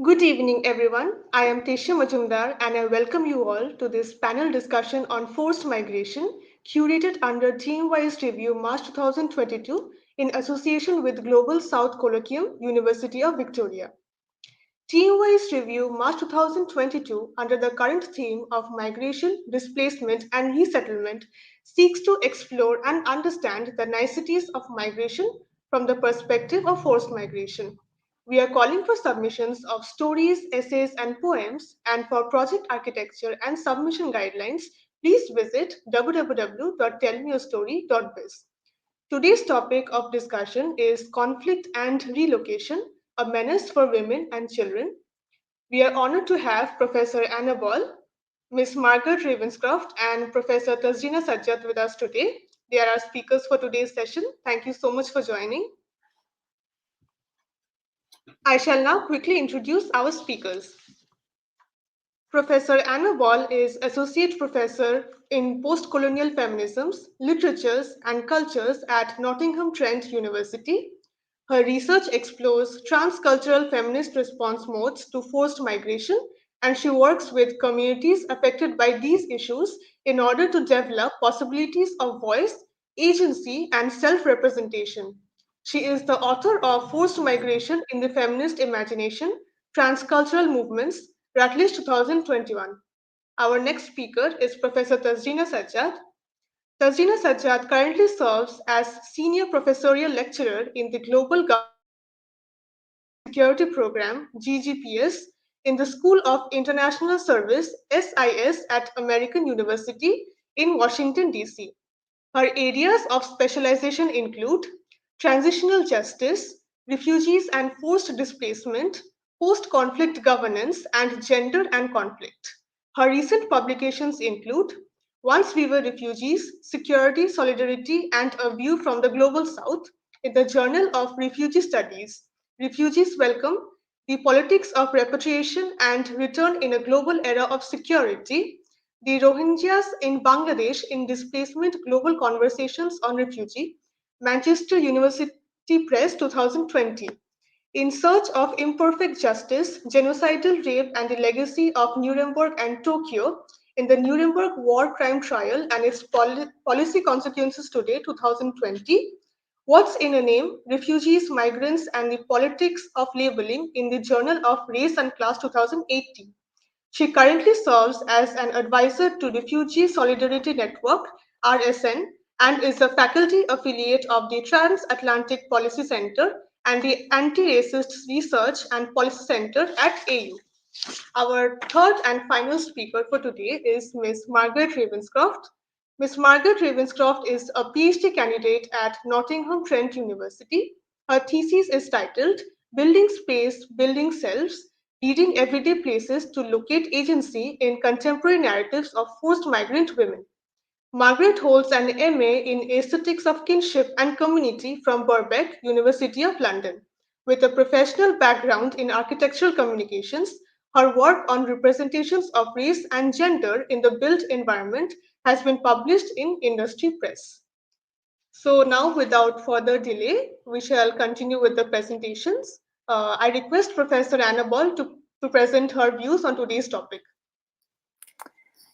Good evening, everyone. I am Tishya Majumdar, and I welcome you all to this panel discussion on forced migration, curated under TMYS Review March 2022 in association with Global South Colloquium, University of Victoria. TMYS Review March 2022, under the current theme of migration, displacement, and resettlement, seeks to explore and understand the niceties of migration from the perspective of forced migration. We are calling for submissions of stories, essays, and poems, and for project architecture and submission guidelines, please visit www.tellmeastory.biz. Today's topic of discussion is conflict and relocation, a menace for women and children. We are honored to have Professor Anna Ball, Ms. Margaret Ravenscroft, and Professor Tazreena Sajjad with us today. They are our speakers for today's session. Thank you so much for joining. I shall now quickly introduce our speakers. Professor Anna Ball is Associate Professor in Postcolonial Feminisms, Literatures and Cultures at Nottingham Trent University. Her research explores transcultural feminist response modes to forced migration, and she works with communities affected by these issues in order to develop possibilities of voice, agency, and self-representation. She is the author of Forced Migration in the Feminist Imagination, Transcultural Movements, Routledge 2021. Our next speaker is Professor Tazreena Sajjad. Tazreena Sajjad currently serves as Senior Professorial Lecturer in the Global Security Program, GGPS, in the School of International Service, SIS, at American University in Washington, D.C. Her areas of specialization include transitional justice, refugees and forced displacement, post-conflict governance, and gender and conflict. Her recent publications include Once We Were Refugees, Security, Solidarity, and a View from the Global South in the Journal of Refugee Studies, Refugees Welcome, The Politics of Repatriation and Return in a Global Era of Security, The Rohingyas in Bangladesh in Displacement Global Conversations on Refugee, Manchester University Press 2020. In Search of Imperfect Justice, Genocidal Rape and the Legacy of Nuremberg and Tokyo in the Nuremberg War Crime Trial and its Policy Consequences Today 2020. What's in a Name? Refugees, Migrants, and the Politics of Labeling in the Journal of Race and Class 2018. She currently serves as an advisor to Refugee Solidarity Network, RSN, and is a faculty affiliate of the Transatlantic Policy Center and the Anti-Racist Research and Policy Center at AU. Our third and final speaker for today is Ms. Margaret Ravenscroft. Ms. Margaret Ravenscroft is a PhD candidate at Nottingham Trent University. Her thesis is titled Building Space, Building Selves, Leading Everyday Places to Locate Agency in Contemporary Narratives of Forced Migrant Women. Margaret holds an MA in Aesthetics of Kinship and Community from Birkbeck, University of London. With a professional background in architectural communications, her work on representations of race and gender in the built environment has been published in industry press. So now, without further delay, we shall continue with the presentations. I request Professor Anna Ball to present her views on today's topic.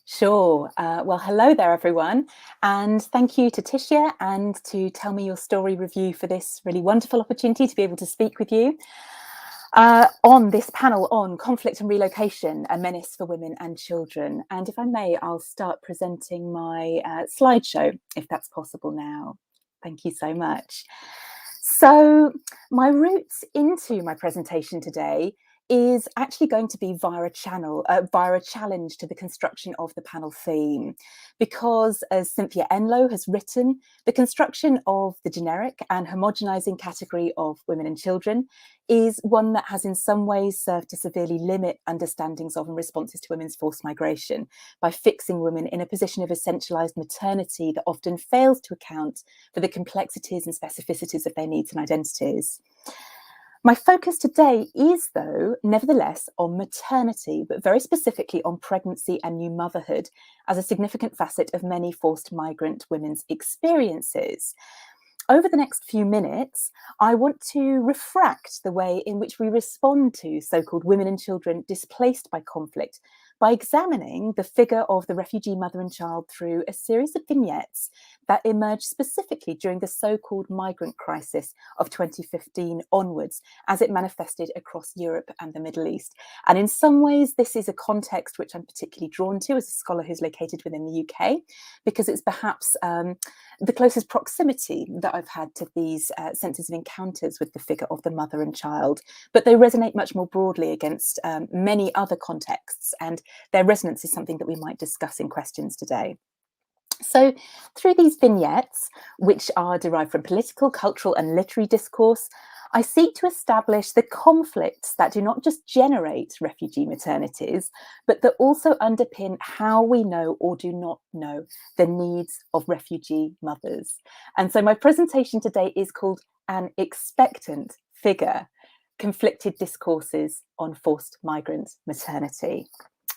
Sure. Well, hello there, everyone. And thank you to Tishya and to Tell Me Your Story Review for this really wonderful opportunity to be able to speak with you on this panel on conflict and relocation, a menace for women and children. And if I may, I'll start presenting my slideshow, if that's possible now. Thank you so much. So my route into my presentation today is actually going to be via a challenge to the construction of the panel theme, because as Cynthia Enlow has written, the construction of the generic and homogenizing category of women and children is one that has in some ways served to severely limit understandings of and responses to women's forced migration by fixing women in a position of essentialized maternity that often fails to account for the complexities and specificities of their needs and identities. My focus today is, though, nevertheless on maternity, but very specifically on pregnancy and new motherhood as a significant facet of many forced migrant women's experiences. Over the next few minutes, I want to refract the way in which we respond to so-called women and children displaced by conflict by examining the figure of the refugee mother and child through a series of vignettes that emerged specifically during the so-called migrant crisis of 2015 onwards, as it manifested across Europe and the Middle East. And in some ways, this is a context which I'm particularly drawn to as a scholar who's located within the UK, because it's perhaps the closest proximity that I've had to these senses of encounters with the figure of the mother and child, but they resonate much more broadly against many other contexts, and their resonance is something that we might discuss in questions today. So through these vignettes, which are derived from political, cultural and literary discourse, I seek to establish the conflicts that do not just generate refugee maternities, but that also underpin how we know or do not know the needs of refugee mothers. And so my presentation today is called An Expectant Figure: Conflicted Discourses on Forced Migrant Maternity.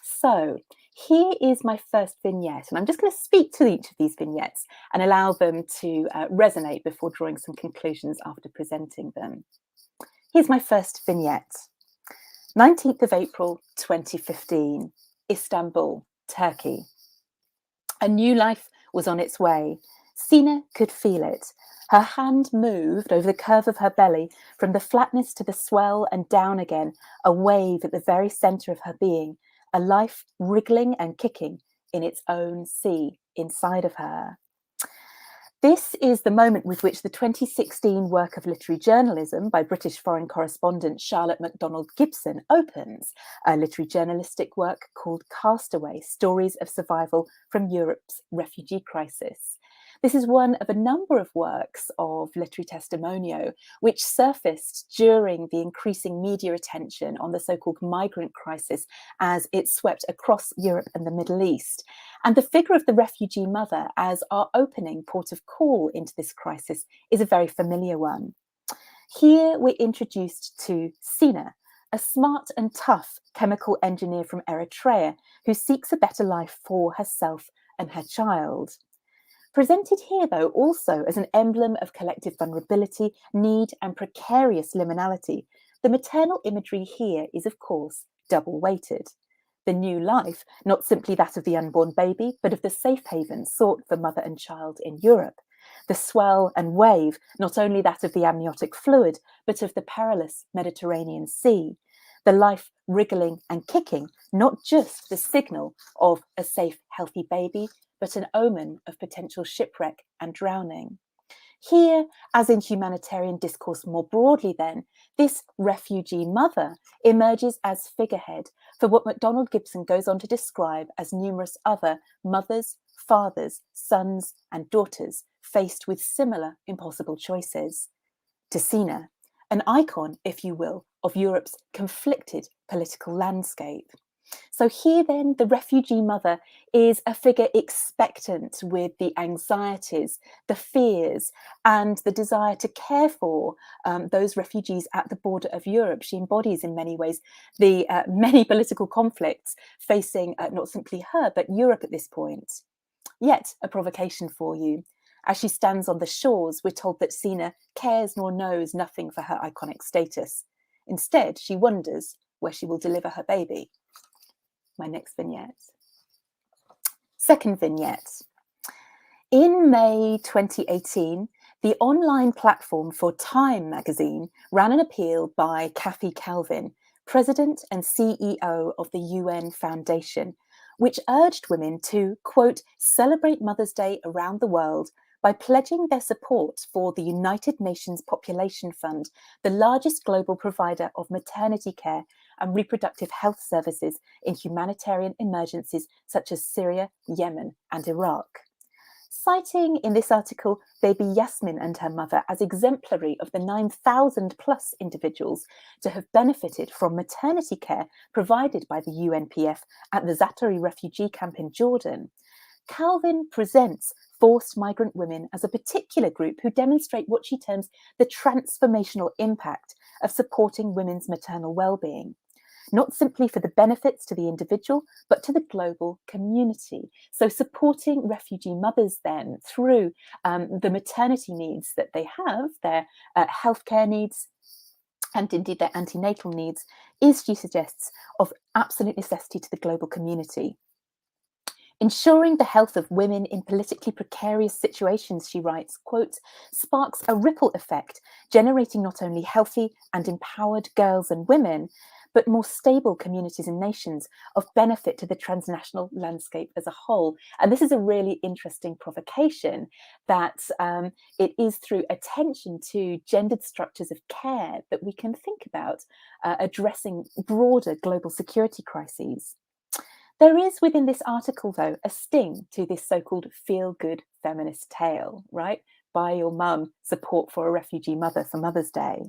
So here is my first vignette, and I'm just going to speak to each of these vignettes and allow them to resonate before drawing some conclusions after presenting them. Here's my first vignette. 19th of April 2015, Istanbul, Turkey. A new life was on its way. Sina could feel it. Her hand moved over the curve of her belly, from the flatness to the swell and down again, a wave at the very centre of her being, a life wriggling and kicking in its own sea inside of her. This is the moment with which the 2016 work of literary journalism by British foreign correspondent Charlotte MacDonald Gibson opens, a literary journalistic work called Castaway: Stories of Survival from Europe's Refugee Crisis. This is one of a number of works of literary testimonial which surfaced during the increasing media attention on the so-called migrant crisis as it swept across Europe and the Middle East. And the figure of the refugee mother as our opening port of call into this crisis is a very familiar one. Here we're introduced to Sina, a smart and tough chemical engineer from Eritrea who seeks a better life for herself and her child. Presented here, though, also as an emblem of collective vulnerability, need and precarious liminality, the maternal imagery here is, of course, double-weighted. The new life, not simply that of the unborn baby, but of the safe haven sought for mother and child in Europe. The swell and wave, not only that of the amniotic fluid, but of the perilous Mediterranean Sea. The life wriggling and kicking, not just the signal of a safe, healthy baby, but an omen of potential shipwreck and drowning. Here, as in humanitarian discourse more broadly then, this refugee mother emerges as figurehead for what MacDonald Gibson goes on to describe as numerous other mothers, fathers, sons and daughters faced with similar impossible choices. To Sina, an icon, if you will, of Europe's conflicted political landscape. So here then, the refugee mother is a figure expectant with the anxieties, the fears, and the desire to care for those refugees at the border of Europe. She embodies in many ways the many political conflicts facing not simply her, but Europe at this point. Yet, a provocation for you. As she stands on the shores, we're told that Sina cares nor knows nothing for her iconic status. Instead, she wonders where she will deliver her baby. My next vignette. Second vignette. In May 2018, the online platform for Time magazine ran an appeal by Kathy Calvin, President and CEO of the UN Foundation, which urged women to, quote, celebrate Mother's Day around the world by pledging their support for the United Nations Population Fund, the largest global provider of maternity care and reproductive health services in humanitarian emergencies such as Syria, Yemen, and Iraq. Citing in this article baby Yasmin and her mother as exemplary of the 9,000 plus individuals to have benefited from maternity care provided by the UNPF at the Zaatari refugee camp in Jordan, Calvin presents forced migrant women as a particular group who demonstrate what she terms the transformational impact of supporting women's maternal well-being. not simply for the benefits to the individual, but to the global community. So supporting refugee mothers then through the maternity needs that they have, their healthcare needs, and indeed their antenatal needs, is, she suggests, of absolute necessity to the global community. Ensuring the health of women in politically precarious situations, she writes, quote, sparks a ripple effect, generating not only healthy and empowered girls and women, but more stable communities and nations of benefit to the transnational landscape as a whole. And this is a really interesting provocation, that it is through attention to gendered structures of care that we can think about addressing broader global security crises. There is within this article, though, a sting to this so-called feel-good feminist tale, right? Buy your mum support for a refugee mother for Mother's Day.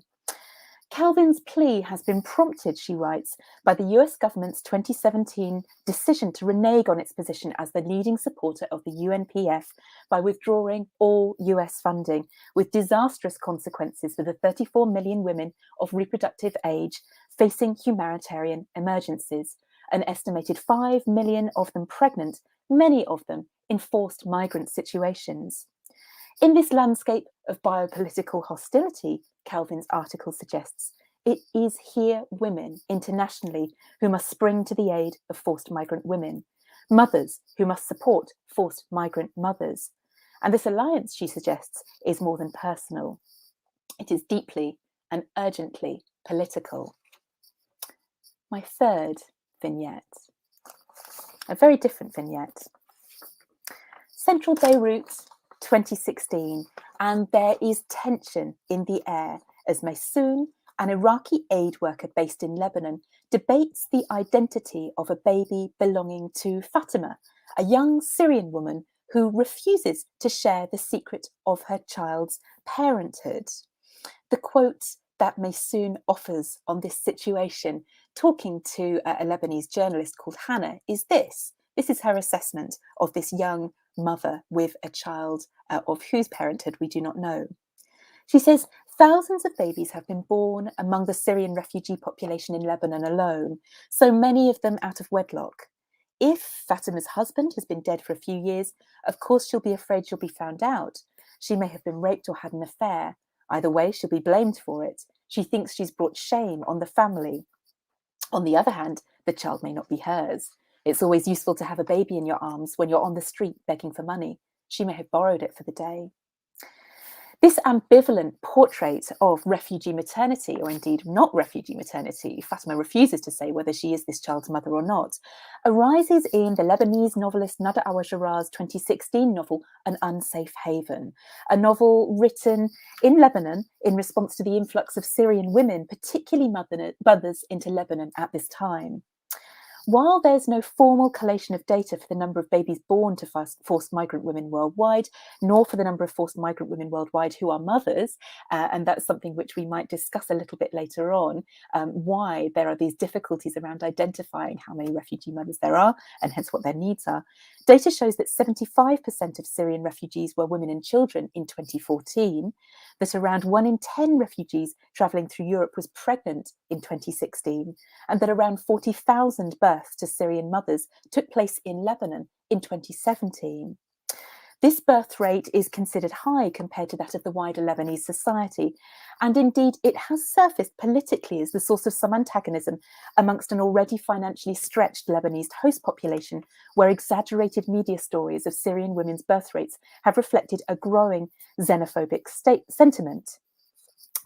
Calvin's plea has been prompted, she writes, by the US government's 2017 decision to renege on its position as the leading supporter of the UNPF by withdrawing all US funding, with disastrous consequences for the 34 million women of reproductive age facing humanitarian emergencies, an estimated 5 million of them pregnant, many of them in forced migrant situations. In this landscape of biopolitical hostility, Calvin's article suggests, it is here women internationally who must spring to the aid of forced migrant women, mothers who must support forced migrant mothers. And this alliance, she suggests, is more than personal. It is deeply and urgently political. My third vignette, a very different vignette. Central Beirut, 2016, and there is tension in the air as Maysoon, an Iraqi aid worker based in Lebanon, debates the identity of a baby belonging to Fatima, a young Syrian woman who refuses to share the secret of her child's parenthood. The quote that Maysoon offers on this situation, talking to a Lebanese journalist called Hannah, is this. This is her assessment of this young mother with a child of whose parenthood we do not know. She says, thousands of babies have been born among the Syrian refugee population in Lebanon alone, so many of them out of wedlock. If Fatima's husband has been dead for a few years, of course she'll be afraid she'll be found out. She may have been raped or had an affair. Either way, she'll be blamed for it. She thinks she's brought shame on the family. On the other hand, the child may not be hers. It's always useful to have a baby in your arms when you're on the street begging for money. She may have borrowed it for the day. This ambivalent portrait of refugee maternity, or indeed not refugee maternity, Fatima refuses to say whether she is this child's mother or not, arises in the Lebanese novelist Nada Awa-Jarrah's 2016 novel, An Unsafe Haven, a novel written in Lebanon in response to the influx of Syrian women, particularly mothers, into Lebanon at this time. While there's no formal collation of data for the number of babies born to forced migrant women worldwide, nor for the number of forced migrant women worldwide who are mothers, and that's something which we might discuss a little bit later on, why there are these difficulties around identifying how many refugee mothers there are, and hence what their needs are. Data shows that 75% of Syrian refugees were women and children in 2014, that around 1 in 10 refugees travelling through Europe was pregnant in 2016, and that around 40,000 births to Syrian mothers took place in Lebanon in 2017. This birth rate is considered high compared to that of the wider Lebanese society, and indeed it has surfaced politically as the source of some antagonism amongst an already financially stretched Lebanese host population, where exaggerated media stories of Syrian women's birth rates have reflected a growing xenophobic sentiment.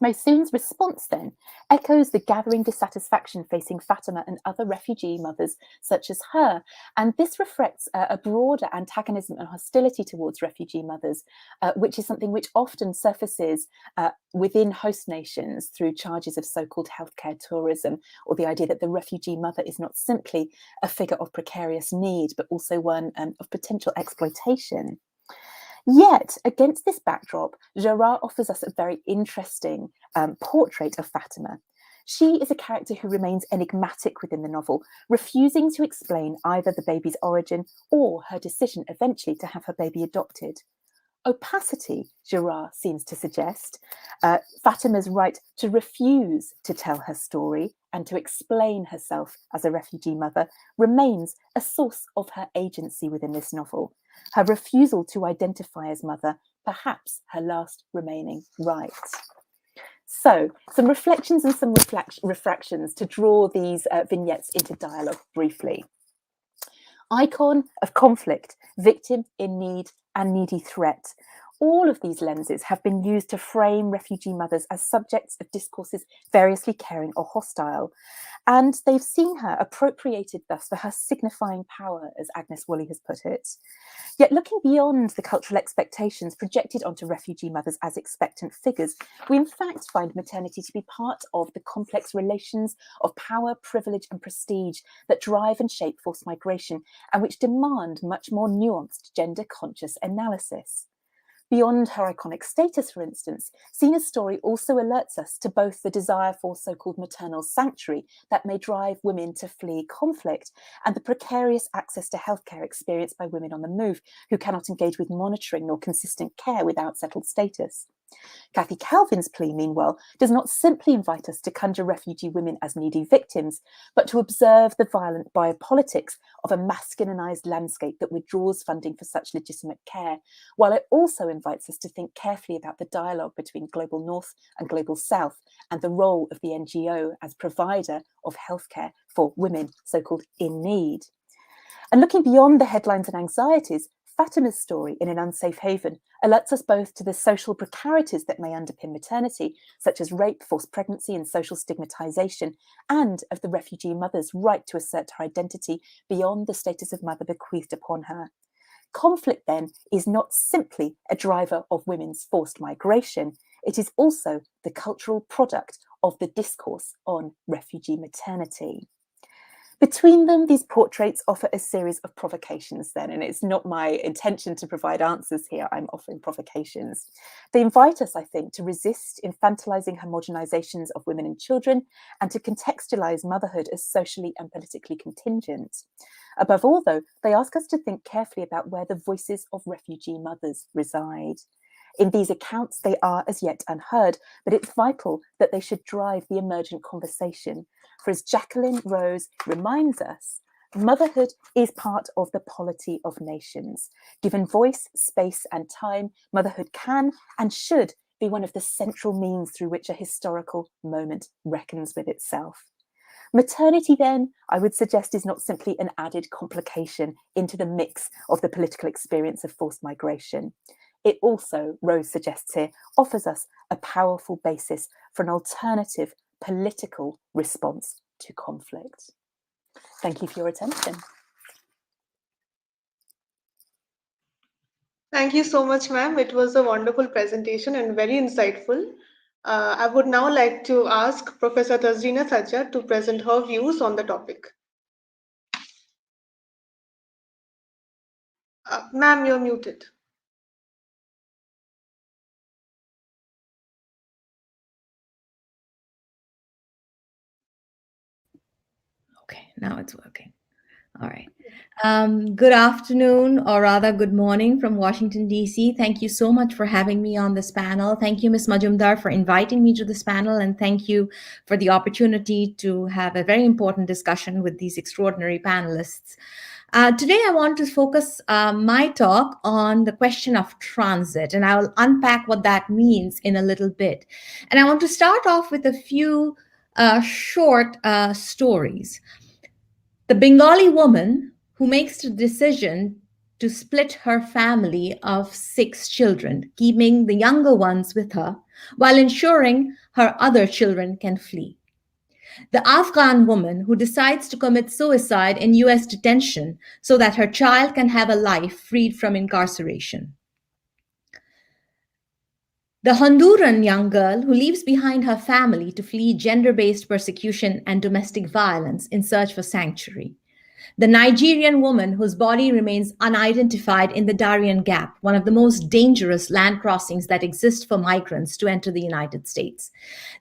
Maysoon's response then echoes the gathering dissatisfaction facing Fatima and other refugee mothers such as her, and this reflects a broader antagonism and hostility towards refugee mothers, which is something which often surfaces within host nations through charges of so-called healthcare tourism, or the idea that the refugee mother is not simply a figure of precarious need, but also one of potential exploitation. Yet, against this backdrop, Jarrah offers us a very interesting portrait of Fatima. She is a character who remains enigmatic within the novel, refusing to explain either the baby's origin or her decision eventually to have her baby adopted. Opacity, Jarrah seems to suggest, Fatima's right to refuse to tell her story and to explain herself as a refugee mother remains a source of her agency within this novel. Her refusal to identify as mother, perhaps her last remaining right. So, some reflections and some refractions to draw these vignettes into dialogue briefly. Icon of conflict, victim in need, and needy threat. All of these lenses have been used to frame refugee mothers as subjects of discourses variously caring or hostile. And they've seen her appropriated thus for her signifying power, as Agnes Woolley has put it. Yet looking beyond the cultural expectations projected onto refugee mothers as expectant figures, we in fact find maternity to be part of the complex relations of power, privilege and prestige that drive and shape forced migration and which demand much more nuanced gender-conscious analysis. Beyond her iconic status, for instance, Sina's story also alerts us to both the desire for so-called maternal sanctuary that may drive women to flee conflict and the precarious access to healthcare experienced by women on the move who cannot engage with monitoring nor consistent care without settled status. Cathy Calvin's plea, meanwhile, does not simply invite us to conjure refugee women as needy victims, but to observe the violent biopolitics of a masculinized landscape that withdraws funding for such legitimate care, while it also invites us to think carefully about the dialogue between Global North and Global South and the role of the NGO as provider of healthcare for women, so-called in need. And looking beyond the headlines and anxieties, Fatima's story in An Unsafe Haven alerts us both to the social precarities that may underpin maternity, such as rape, forced pregnancy and social stigmatization, and of the refugee mother's right to assert her identity beyond the status of mother bequeathed upon her. Conflict, then, is not simply a driver of women's forced migration. It is also the cultural product of the discourse on refugee maternity. Between them, these portraits offer a series of provocations then, and it's not my intention to provide answers here, I'm offering provocations. They invite us, I think, to resist infantilizing homogenizations of women and children and to contextualize motherhood as socially and politically contingent. Above all, though, they ask us to think carefully about where the voices of refugee mothers reside. In these accounts, they are as yet unheard, but it's vital that they should drive the emergent conversation. For as Jacqueline Rose reminds us, motherhood is part of the polity of nations. Given voice, space, and time, motherhood can and should be one of the central means through which a historical moment reckons with itself. Maternity, then, I would suggest, is not simply an added complication into the mix of the political experience of forced migration. It also, Rose suggests here, offers us a powerful basis for an alternative political response to conflict. Thank you for your attention. Thank you so much, ma'am. It was a wonderful presentation and very insightful. I would now like to ask Professor Tazreena Sajjad to present her views on the topic. Ma'am, you're muted. Okay, now it's working. All right. Good afternoon, or rather good morning from Washington, D.C. Thank you so much for having me on this panel. Thank you, Ms. Majumdar, for inviting me to this panel, and thank you for the opportunity to have a very important discussion with these extraordinary panelists. Today, I want to focus my talk on the question of transit, and I will unpack what that means in a little bit. And I want to start off with a few short stories. The Bengali woman who makes the decision to split her family of 6 children, keeping the younger ones with her, while ensuring her other children can flee. The Afghan woman who decides to commit suicide in US detention so that her child can have a life freed from incarceration. The Honduran young girl who leaves behind her family to flee gender-based persecution and domestic violence in search for sanctuary. The Nigerian woman whose body remains unidentified in the Darien Gap, one of the most dangerous land crossings that exist for migrants to enter the United States.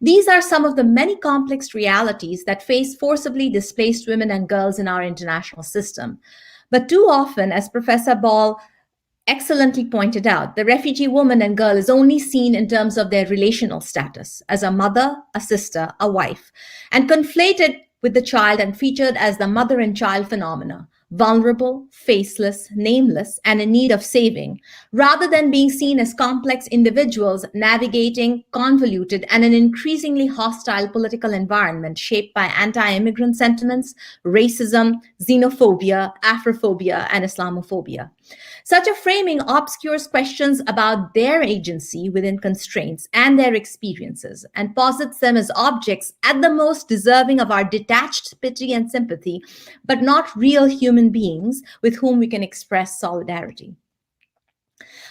These are some of the many complex realities that face forcibly displaced women and girls in our international system. But too often, as Professor Ball excellently pointed out, the refugee woman and girl is only seen in terms of their relational status as a mother, a sister, a wife, and conflated with the child and featured as the mother and child phenomena, vulnerable, faceless, nameless, and in need of saving, rather than being seen as complex individuals navigating convoluted and an increasingly hostile political environment shaped by anti-immigrant sentiments, racism, xenophobia, Afrophobia, and Islamophobia. Such a framing obscures questions about their agency within constraints and their experiences, and posits them as objects at the most deserving of our detached pity and sympathy, but not real human beings with whom we can express solidarity.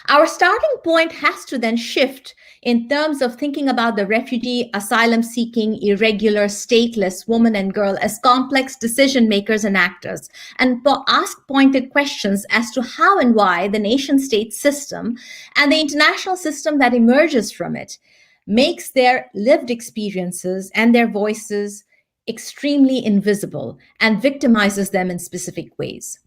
Our starting point has to then shift in terms of thinking about the refugee, asylum-seeking, irregular, stateless woman and girl as complex decision makers and actors, and ask pointed questions as to how and why the nation-state system and the international system that emerges from it makes their lived experiences and their voices extremely invisible and victimizes them in specific ways.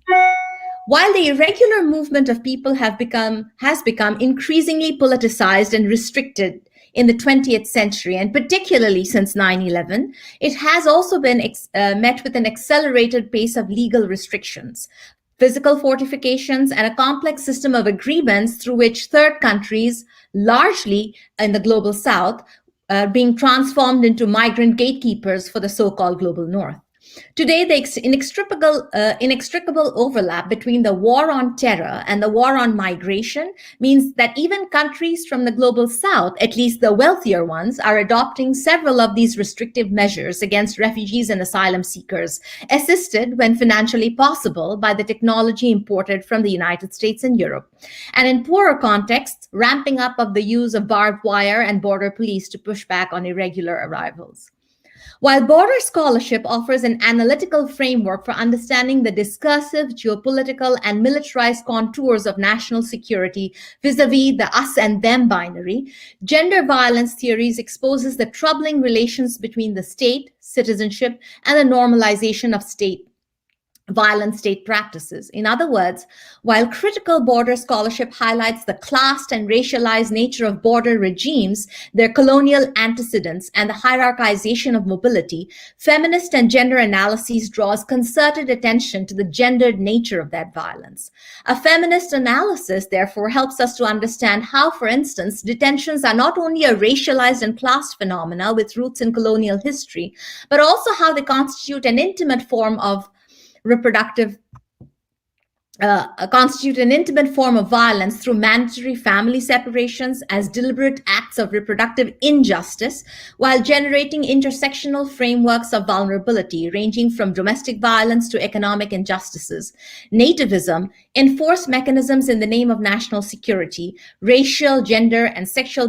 While the irregular movement of people has become increasingly politicized and restricted in the 20th century, and particularly since 9/11, it has also been met with an accelerated pace of legal restrictions, physical fortifications, and a complex system of agreements through which third countries, largely in the global south, are being transformed into migrant gatekeepers for the so-called global north. Today, the inextricable overlap between the war on terror and the war on migration means that even countries from the global south, at least the wealthier ones, are adopting several of these restrictive measures against refugees and asylum seekers, assisted when financially possible by the technology imported from the United States and Europe. And in poorer contexts, ramping up of the use of barbed wire and border police to push back on irregular arrivals. While border scholarship offers an analytical framework for understanding the discursive, geopolitical, and militarized contours of national security vis-a-vis the us and them binary, gender violence theories exposes the troubling relations between the state, citizenship, and the normalization of violent state practices. In other words, while critical border scholarship highlights the classed and racialized nature of border regimes, their colonial antecedents, and the hierarchization of mobility, feminist and gender analyses draws concerted attention to the gendered nature of that violence. A feminist analysis, therefore, helps us to understand how, for instance, detentions are not only a racialized and classed phenomena with roots in colonial history, but also how they constitute an intimate form of constitute an intimate form of violence through mandatory family separations as deliberate acts of reproductive injustice, while generating intersectional frameworks of vulnerability ranging from domestic violence to economic injustices, nativism, enforced mechanisms in the name of national security, racial, gender, and sexual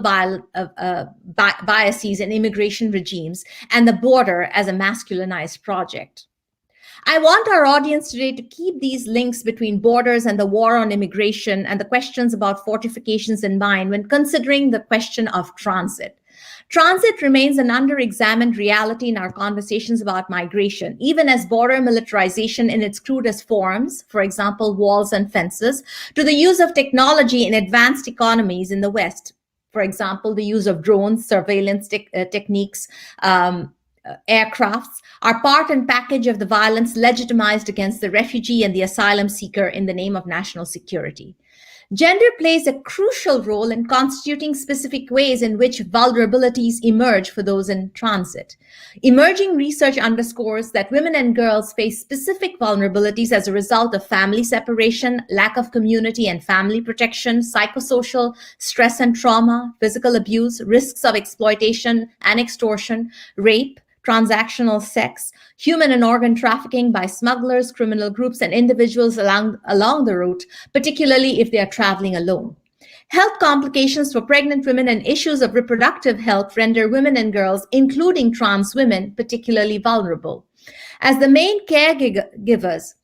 biases in immigration regimes, and the border as a masculinized project. I want our audience today to keep these links between borders and the war on immigration and the questions about fortifications in mind when considering the question of transit. Transit remains an under-examined reality in our conversations about migration, even as border militarization in its crudest forms, for example, walls and fences, to the use of technology in advanced economies in the West, for example, the use of drones, surveillance techniques, aircrafts, are part and package of the violence legitimized against the refugee and the asylum seeker in the name of national security. Gender plays a crucial role in constituting specific ways in which vulnerabilities emerge for those in transit. Emerging research underscores that women and girls face specific vulnerabilities as a result of family separation, lack of community and family protection, psychosocial stress and trauma, physical abuse, risks of exploitation and extortion, rape, transactional sex, human and organ trafficking by smugglers, criminal groups, and individuals along the route, particularly if they are traveling alone. Health complications for pregnant women and issues of reproductive health render women and girls, including trans women, particularly vulnerable. As the main caregivers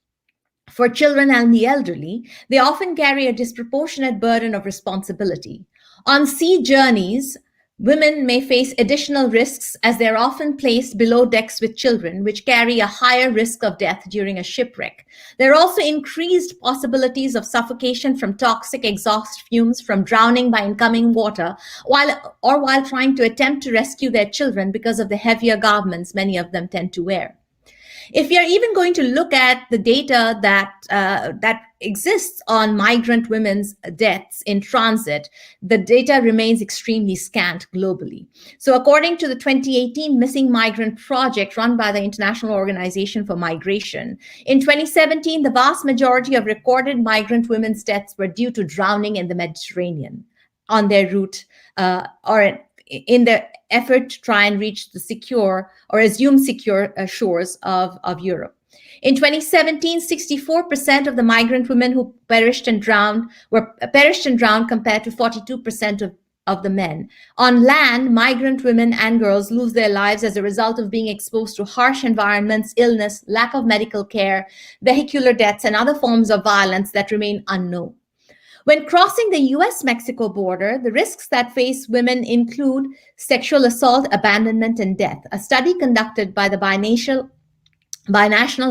for children and the elderly, they often carry a disproportionate burden of responsibility. On sea journeys, Women may face additional risks as they're often placed below decks with children, which carry a higher risk of death during a shipwreck. There are also increased possibilities of suffocation from toxic exhaust fumes from drowning by incoming water, while trying to attempt to rescue their children because of the heavier garments many of them tend to wear. If you're even going to look at the data that exists on migrant women's deaths in transit, the data remains extremely scant globally. So according to the 2018 Missing Migrant Project run by the International Organization for Migration, in 2017, the vast majority of recorded migrant women's deaths were due to drowning in the Mediterranean on their route or in the effort to try and reach the secure or assume secure shores of Europe. In 2017, 64% of the migrant women who perished and drowned compared to 42% of the men. On land, migrant women and girls lose their lives as a result of being exposed to harsh environments, illness, lack of medical care, vehicular deaths, and other forms of violence that remain unknown. When crossing the US-Mexico border, the risks that face women include sexual assault, abandonment, and death. A study conducted by the Binational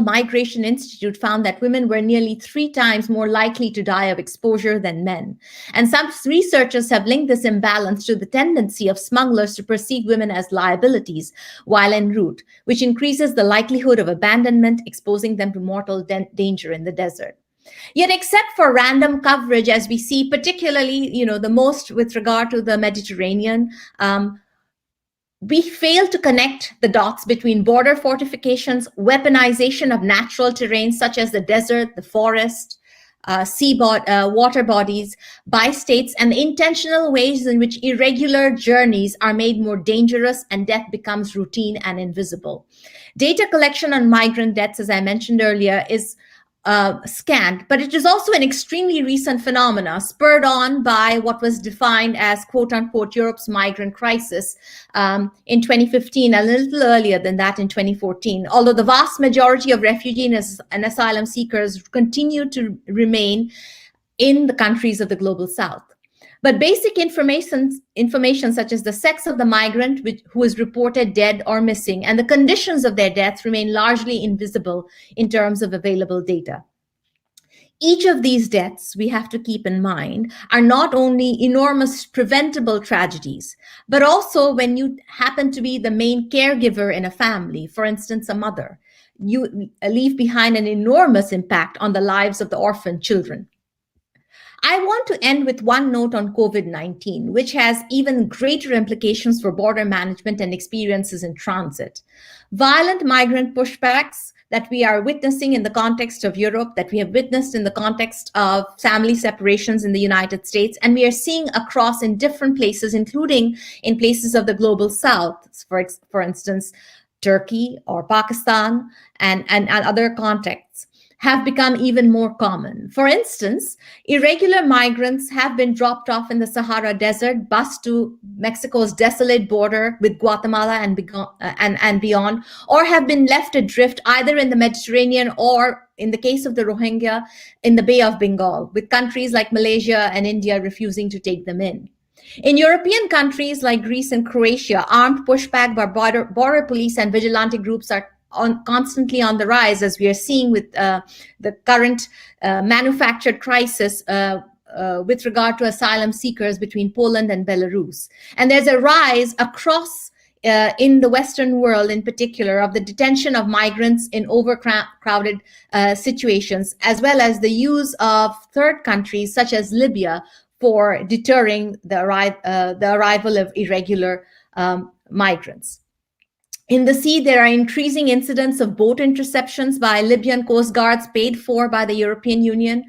Migration Institute found that women were nearly 3 times more likely to die of exposure than men. And some researchers have linked this imbalance to the tendency of smugglers to perceive women as liabilities while en route, which increases the likelihood of abandonment, exposing them to mortal danger in the desert. Yet, except for random coverage, as we see, particularly, the most with regard to the Mediterranean, we fail to connect the dots between border fortifications, weaponization of natural terrain such as the desert, the forest, water bodies by states, and the intentional ways in which irregular journeys are made more dangerous and death becomes routine and invisible. Data collection on migrant deaths, as I mentioned earlier, is scant, but it is also an extremely recent phenomena spurred on by what was defined as quote unquote Europe's migrant crisis in 2015, a little earlier than that in 2014, although the vast majority of refugees and asylum seekers continue to remain in the countries of the global south. But basic information such as the sex of the migrant who is reported dead or missing and the conditions of their death remain largely invisible in terms of available data. Each of these deaths, we have to keep in mind, are not only enormous preventable tragedies, but also when you happen to be the main caregiver in a family, for instance, a mother, you leave behind an enormous impact on the lives of the orphan children. I want to end with one note on COVID-19, which has even greater implications for border management and experiences in transit. Violent migrant pushbacks that we are witnessing in the context of Europe, that we have witnessed in the context of family separations in the United States, and we are seeing across in different places, including in places of the global south, for instance, Turkey or Pakistan and other contexts, have become even more common. For instance, irregular migrants have been dropped off in the Sahara Desert, bused to Mexico's desolate border with Guatemala and beyond, or have been left adrift either in the Mediterranean or, in the case of the Rohingya, in the Bay of Bengal, with countries like Malaysia and India refusing to take them in. In European countries like Greece and Croatia, armed pushback by border police and vigilante groups are constantly on the rise, as we are seeing with the current manufactured crisis with regard to asylum seekers between Poland and Belarus. And there's a rise across in the Western world in particular of the detention of migrants in overcrowded situations, as well as the use of third countries such as Libya for deterring the arrival of irregular migrants. In the sea, there are increasing incidents of boat interceptions by Libyan coast guards paid for by the European Union,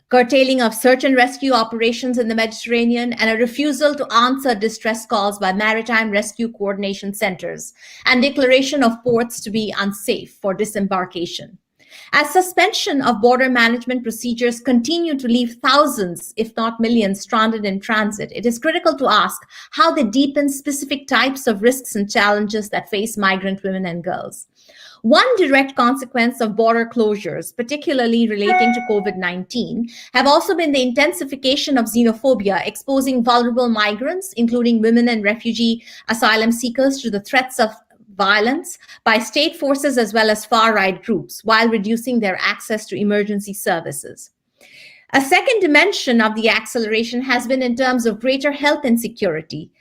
curtailing of search and rescue operations in the Mediterranean, and a refusal to answer distress calls by maritime rescue coordination centers, and declaration of ports to be unsafe for disembarkation. As suspension of border management procedures continue to leave thousands, if not millions, stranded in transit, it is critical to ask how they deepen specific types of risks and challenges that face migrant women and girls. One direct consequence of border closures, particularly relating to COVID-19, have also been the intensification of xenophobia, exposing vulnerable migrants, including women and refugee asylum seekers, to the threats of violence by state forces as well as far-right groups, while reducing their access to emergency services. A second dimension of the acceleration has been in terms of greater health insecurity.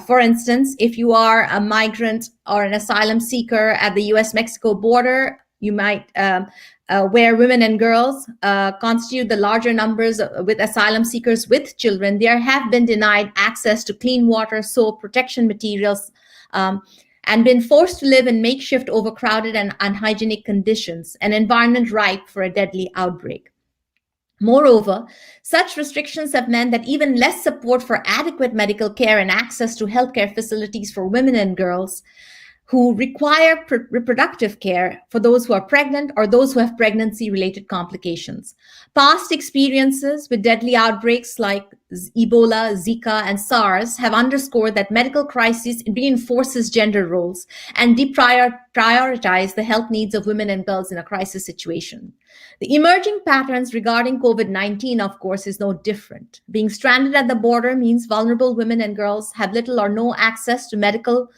For instance, if you are a migrant or an asylum seeker at the US-Mexico border, you might, where women and girls constitute the larger numbers with asylum seekers with children, there have been denied access to clean water, soap, protection materials, and been forced to live in makeshift, overcrowded, and unhygienic conditions, an environment ripe for a deadly outbreak. Moreover, such restrictions have meant that even less support for adequate medical care and access to healthcare facilities for women and girls who require reproductive care for those who are pregnant or those who have pregnancy-related complications. Past experiences with deadly outbreaks like Ebola, Zika, and SARS have underscored that medical crisis reinforces gender roles and deprioritize the health needs of women and girls in a crisis situation. The emerging patterns regarding COVID-19, of course, is no different. Being stranded at the border means vulnerable women and girls have little or no access to medical,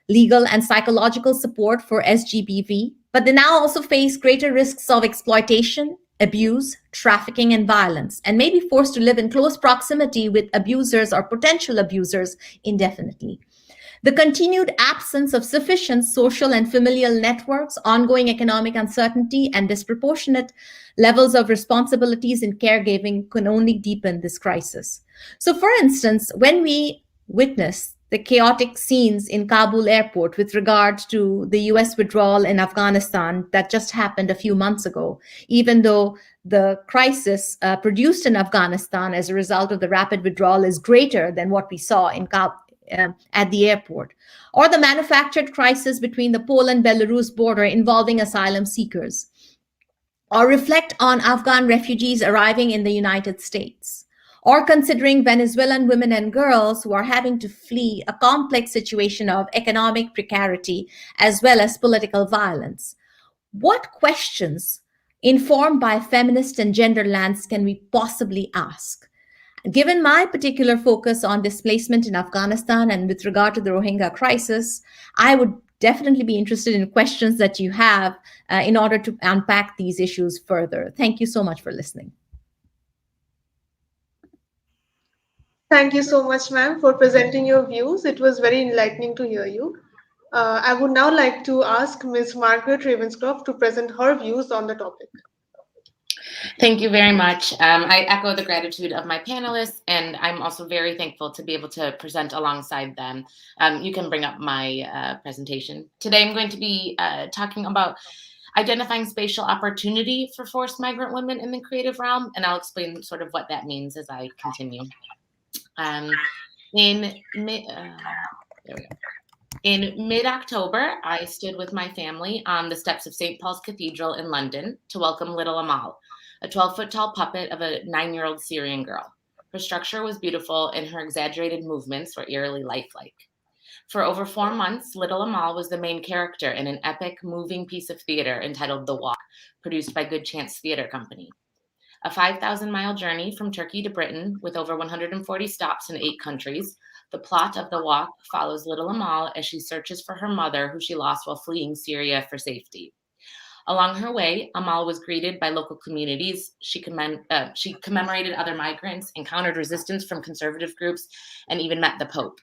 legal, and psychological support for SGBV, but they now also face greater risks of exploitation, abuse, trafficking, and violence, and may be forced to live in close proximity with abusers or potential abusers indefinitely. The continued absence of sufficient social and familial networks, ongoing economic uncertainty, and disproportionate levels of responsibilities in caregiving can only deepen this crisis. So, for instance, when we witness the chaotic scenes in Kabul airport with regard to the US withdrawal in Afghanistan that just happened a few months ago, even though the crisis produced in Afghanistan as a result of the rapid withdrawal is greater than what we saw in at the airport, or the manufactured crisis between the Poland-Belarus border involving asylum seekers, or reflect on Afghan refugees arriving in the United States, or considering Venezuelan women and girls who are having to flee a complex situation of economic precarity as well as political violence. What questions, informed by feminist and gender lens, can we possibly ask? Given my particular focus on displacement in Afghanistan and with regard to the Rohingya crisis, I would definitely be interested in questions that you have in order to unpack these issues further. Thank you so much for listening. Thank you so much, ma'am, for presenting your views. It was very enlightening to hear you. I would now like to ask Ms. Margaret Ravenscroft to present her views on the topic. Thank you very much. I echo the gratitude of my panelists, and I'm also very thankful to be able to present alongside them. You can bring up my presentation. Today I'm going to be talking about identifying spatial opportunity for forced migrant women in the creative realm, and I'll explain sort of what that means as I continue. In mid-October, I stood with my family on the steps of St. Paul's Cathedral in London to welcome little Amal, a 12-foot tall puppet of a 9-year-old Syrian girl. Her structure was beautiful and her exaggerated movements were eerily lifelike. For over 4 months, little Amal was the main character in an epic, moving piece of theater entitled The Walk, produced by Good Chance Theatre Company. A 5,000-mile journey from Turkey to Britain with over 140 stops in 8 countries, the plot of The Walk follows little Amal as she searches for her mother, who she lost while fleeing Syria for safety. Along her way, Amal was greeted by local communities. She commemorated other migrants, encountered resistance from conservative groups, and even met the Pope.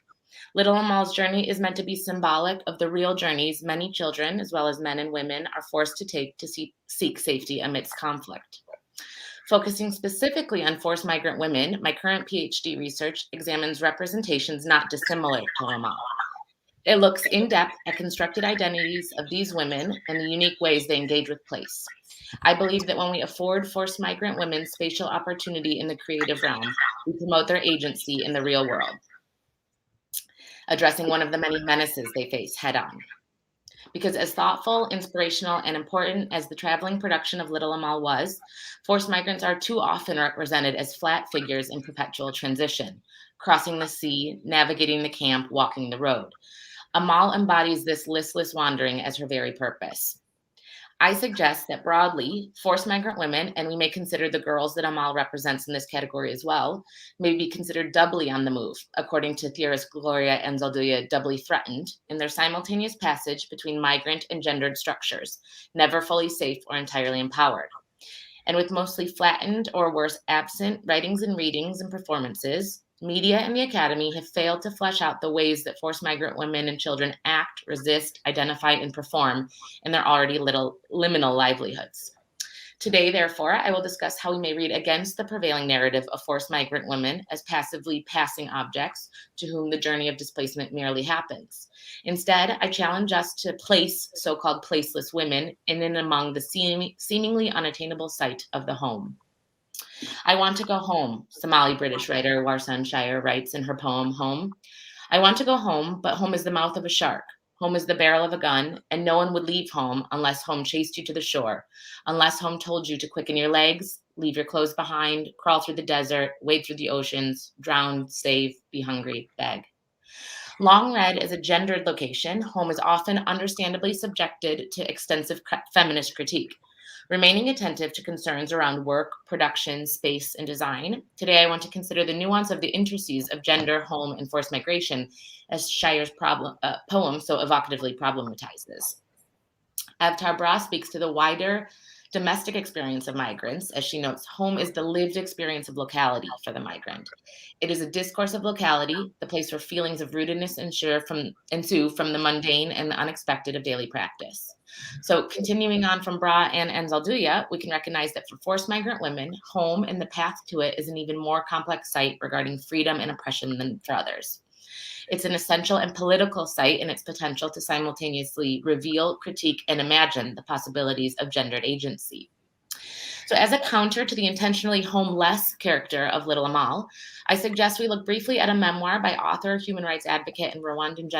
Little Amal's journey is meant to be symbolic of the real journeys many children, as well as men and women, are forced to take to seek safety amidst conflict. Focusing specifically on forced migrant women, my current PhD research examines representations not dissimilar to Amal. It looks in depth at constructed identities of these women and the unique ways they engage with place. I believe that when we afford forced migrant women spatial opportunity in the creative realm, we promote their agency in the real world, addressing one of the many menaces they face head on. because as thoughtful, inspirational, and important as the traveling production of Little Amal was, forced migrants are too often represented as flat figures in perpetual transition, crossing the sea, navigating the camp, walking the road. Amal embodies this listless wandering as her very purpose. I suggest that broadly, forced migrant women, and we may consider the girls that Amal represents in this category as well, may be considered doubly on the move, according to theorist Gloria Anzaldúa, doubly threatened, in their simultaneous passage between migrant and gendered structures, never fully safe or entirely empowered. And with mostly flattened or worse absent writings and readings and performances, media and the academy have failed to flesh out the ways that forced migrant women and children act, resist, identify, and perform in their already liminal livelihoods. Today, therefore, I will discuss how we may read against the prevailing narrative of forced migrant women as passively passing objects to whom the journey of displacement merely happens. Instead, I challenge us to place so-called placeless women in and among the seemingly unattainable site of the home. I want to go home, Somali British writer Warsan Shire writes in her poem Home. I want to go home, but home is the mouth of a shark. Home is the barrel of a gun, and no one would leave home unless home chased you to the shore, unless home told you to quicken your legs, leave your clothes behind, crawl through the desert, wade through the oceans, drown, save, be hungry, beg. Long read as a gendered location, home is often understandably subjected to extensive feminist critique. Remaining attentive to concerns around work, production, space, and design, today I want to consider the nuance of the intricacies of gender, home, and forced migration, as Shire's poem so evocatively problematizes. Avtar Bra speaks to the wider domestic experience of migrants. As she notes, home is the lived experience of locality for the migrant. It is a discourse of locality, the place where feelings of rootedness ensue from the mundane and the unexpected of daily practice. So continuing on from Bra and Anzaldúa, we can recognize that for forced migrant women, home and the path to it is an even more complex site regarding freedom and oppression than for others. It's an essential and political site in its potential to simultaneously reveal, critique, and imagine the possibilities of gendered agency. So as a counter to the intentionally homeless character of Little Amal, I suggest we look briefly at a memoir by author, human rights advocate, and Rwandan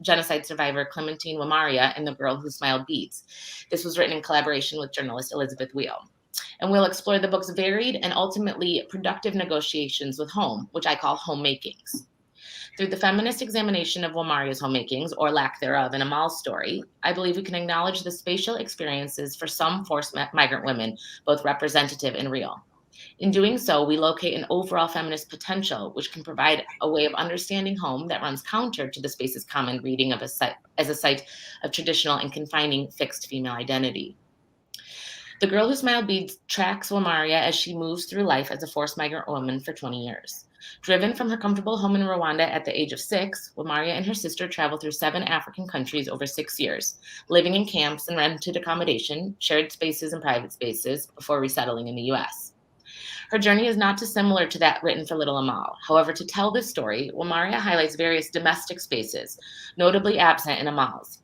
genocide survivor Clementine Wamaria and the Girl Who Smiled Beads. This was written in collaboration with journalist Elizabeth Wheel. And we'll explore the book's varied and ultimately productive negotiations with home, which I call homemakings. Through the feminist examination of Wamaria's homemakings, or lack thereof, in Amal's story, I believe we can acknowledge the spatial experiences for some forced migrant women, both representative and real. In doing so, we locate an overall feminist potential, which can provide a way of understanding home that runs counter to the space's common reading of a site as a site of traditional and confining fixed female identity. The Girl Who Smiled Beads tracks Wamaria as she moves through life as a forced migrant woman for 20 years. Driven from her comfortable home in Rwanda at the age of 6, Wamaria and her sister traveled through 7 African countries over 6 years, living in camps and rented accommodation, shared spaces and private spaces, before resettling in the U.S. Her journey is not dissimilar to that written for Little Amal. However, to tell this story, Wamaria highlights various domestic spaces, notably absent in Amal's,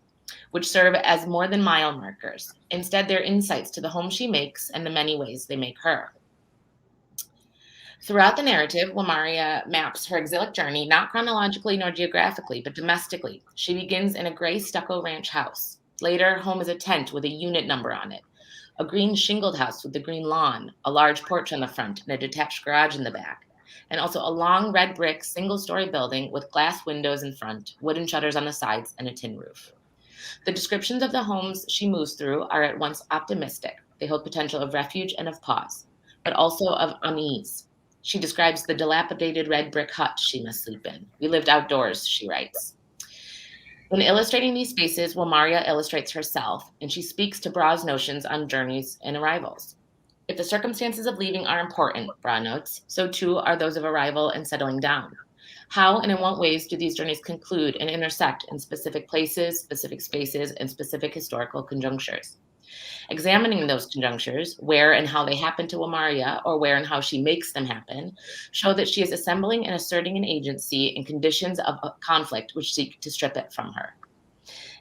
which serve as more than mile markers. Instead, they're insights to the home she makes and the many ways they make her. Throughout the narrative, Wamaria maps her exilic journey, not chronologically nor geographically, but domestically. She begins in a gray stucco ranch house. Later, home is a tent with a unit number on it, a green shingled house with a green lawn, a large porch on the front, and a detached garage in the back, and also a long red brick single-story building with glass windows in front, wooden shutters on the sides, and a tin roof. The descriptions of the homes she moves through are at once optimistic. They hold potential of refuge and of pause, but also of unease. She describes the dilapidated red brick hut she must sleep in. We lived outdoors, she writes. In illustrating these spaces, Wamaria illustrates herself, and she speaks to Bra's notions on journeys and arrivals. If the circumstances of leaving are important, Bra notes, so too are those of arrival and settling down. How and in what ways do these journeys conclude and intersect in specific places, specific spaces, and specific historical conjunctures? Examining those conjunctures, where and how they happen to Wamaria, or where and how she makes them happen, show that she is assembling and asserting an agency in conditions of conflict which seek to strip it from her.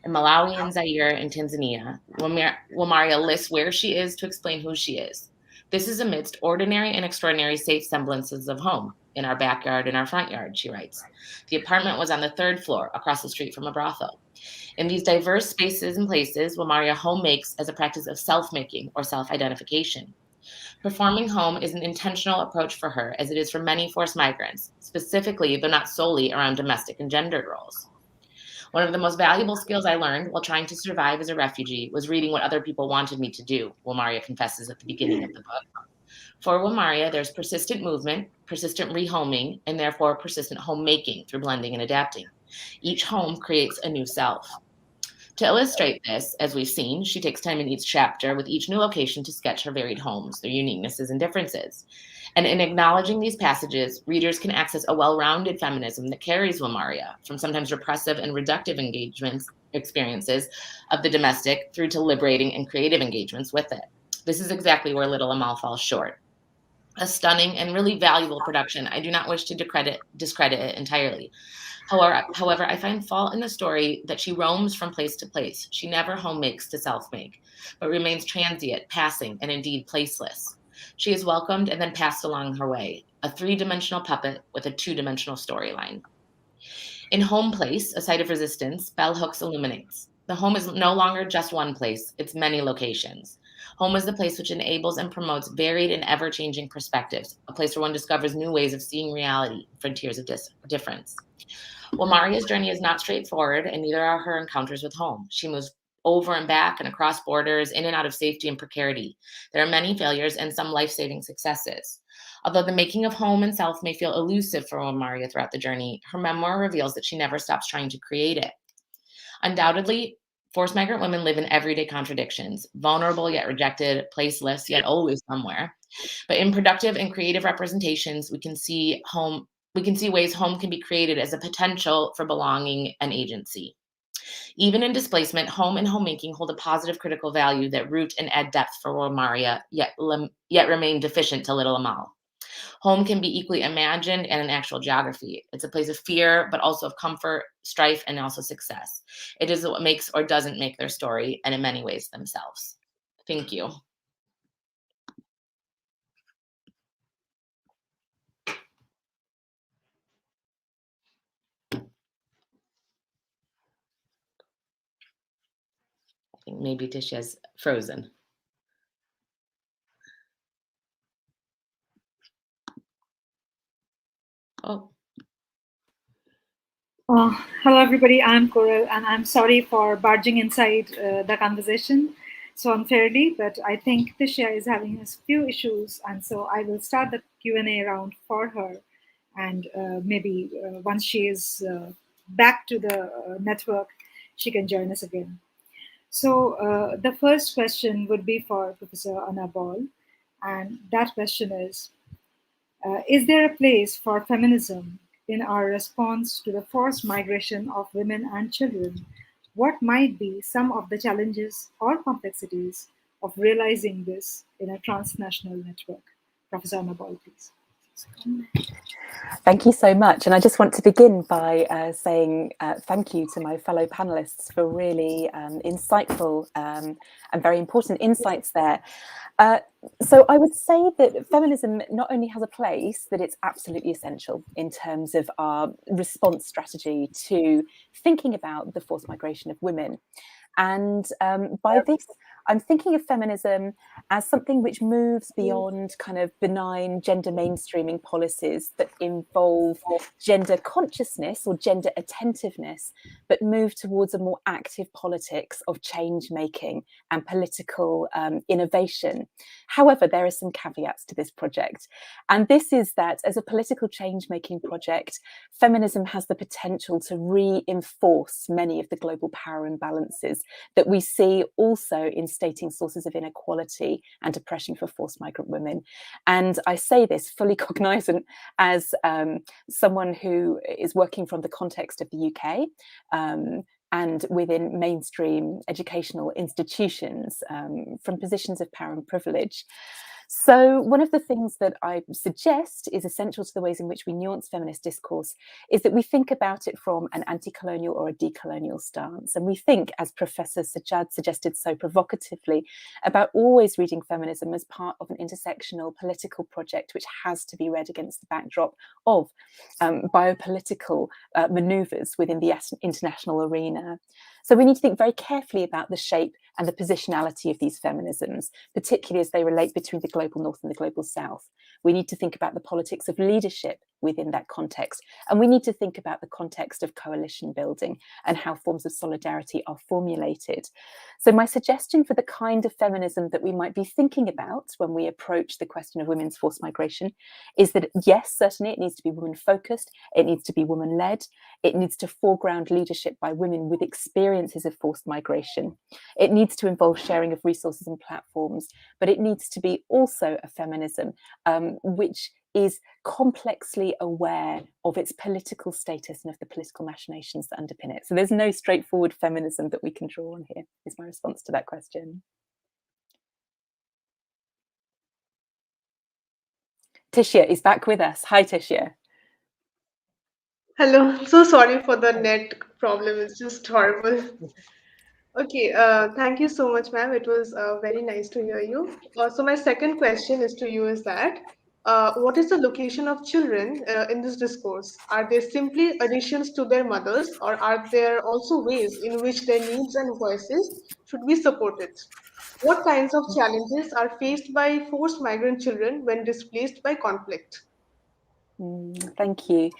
In Malawi and Zaire and Tanzania, Wamaria lists where she is to explain who she is. This is amidst ordinary and extraordinary safe semblances of home. In our backyard and our front yard, she writes. The apartment was on the 3rd floor, across the street from a brothel. In these diverse spaces and places, Wamaria home makes as a practice of self-making or self-identification. Performing home is an intentional approach for her, as it is for many forced migrants, specifically, though not solely, around domestic and gendered roles. One of the most valuable skills I learned while trying to survive as a refugee was reading what other people wanted me to do, Wamaria confesses at the beginning of the book. For Wamaria, there's persistent movement, persistent rehoming, and therefore persistent homemaking through blending and adapting. Each home creates a new self. To illustrate this, as we've seen, she takes time in each chapter with each new location to sketch her varied homes, their uniquenesses and differences. And in acknowledging these passages, readers can access a well-rounded feminism that carries Wamaria from sometimes repressive and reductive experiences of the domestic through to liberating and creative engagements with it. This is exactly where Little Amal falls short. A stunning and really valuable production. I do not wish to discredit it entirely. However, I find fault in the story that she roams from place to place. She never home makes to self-make, but remains transient, passing, and indeed placeless. She is welcomed and then passed along her way, a three-dimensional puppet with a two-dimensional storyline. In Home Place, a site of resistance, Bell Hooks illuminates. The home is no longer just one place, it's many locations. Home is the place which enables and promotes varied and ever-changing perspectives, a place where one discovers new ways of seeing reality, frontiers of difference. Wamaria's journey is not straightforward, and neither are her encounters with home. She moves over and back and across borders, in and out of safety and precarity. There are many failures and some life-saving successes. Although the making of home and self may feel elusive for Wamaria throughout the journey, her memoir reveals that she never stops trying to create it. Undoubtedly, forced migrant women live in everyday contradictions, vulnerable yet rejected, placeless yet always somewhere. But in productive and creative representations, we can see ways home can be created as a potential for belonging and agency. Even in displacement, home and homemaking hold a positive critical value that root and add depth for Wamaria, yet remain deficient to Little Amal. Home can be equally imagined and an actual geography. It's a place of fear, but also of comfort, strife, and also success. It is what makes or doesn't make their story, and in many ways themselves. Thank you. I think maybe Tishya's frozen. Oh. Hello, everybody. I'm Coral, and I'm sorry for barging inside the conversation so unfairly, but I think Tishya is having a few issues, and so I will start the Q&A round for her, and maybe once she is back to the network, she can join us again. So the first question would be for Professor Anna Ball, and that question is there a place for feminism in our response to the forced migration of women and children? What might be some of the challenges or complexities of realizing this in a transnational network? Professor Anna Ball, please. Thank you so much. And I just want to begin by saying thank you to my fellow panelists for really insightful and very important insights there. So I would say that feminism not only has a place, that it's absolutely essential in terms of our response strategy to thinking about the forced migration of women. And by this, I'm thinking of feminism as something which moves beyond kind of benign gender mainstreaming policies that involve gender consciousness or gender attentiveness, but move towards a more active politics of change making and political innovation. However, there are some caveats to this project. And this is that as a political change making project, feminism has the potential to reinforce many of the global power imbalances that we see also in stating sources of inequality and oppression for forced migrant women. And I say this fully cognizant as someone who is working from the context of the UK and within mainstream educational institutions from positions of power and privilege. So one of the things that I suggest is essential to the ways in which we nuance feminist discourse is that we think about it from an anti-colonial or a decolonial stance. And we think, as Professor Sajjad suggested so provocatively, about always reading feminism as part of an intersectional political project which has to be read against the backdrop of biopolitical manoeuvres within the international arena. So we need to think very carefully about the shape and the positionality of these feminisms, particularly as they relate between the global north and the global south. We need to think about the politics of leadership within that context. And we need to think about the context of coalition building and how forms of solidarity are formulated. So my suggestion for the kind of feminism that we might be thinking about when we approach the question of women's forced migration is that, yes, certainly it needs to be women-focused, it needs to be woman-led, it needs to foreground leadership by women with experiences of forced migration. It needs to involve sharing of resources and platforms, but it needs to be also a feminism which is complexly aware of its political status and of the political machinations that underpin it. So there's no straightforward feminism that we can draw on here, is my response to that question. Tishya is back with us. Hi, Tishya. Hello, so sorry for the net problem, it's just horrible. Okay, thank you so much, ma'am. It was very nice to hear you. So my second question is to you is that what is the location of children in this discourse? Are they simply additions to their mothers, or are there also ways in which their needs and voices should be supported? What kinds of challenges are faced by forced migrant children when displaced by conflict? Thank you.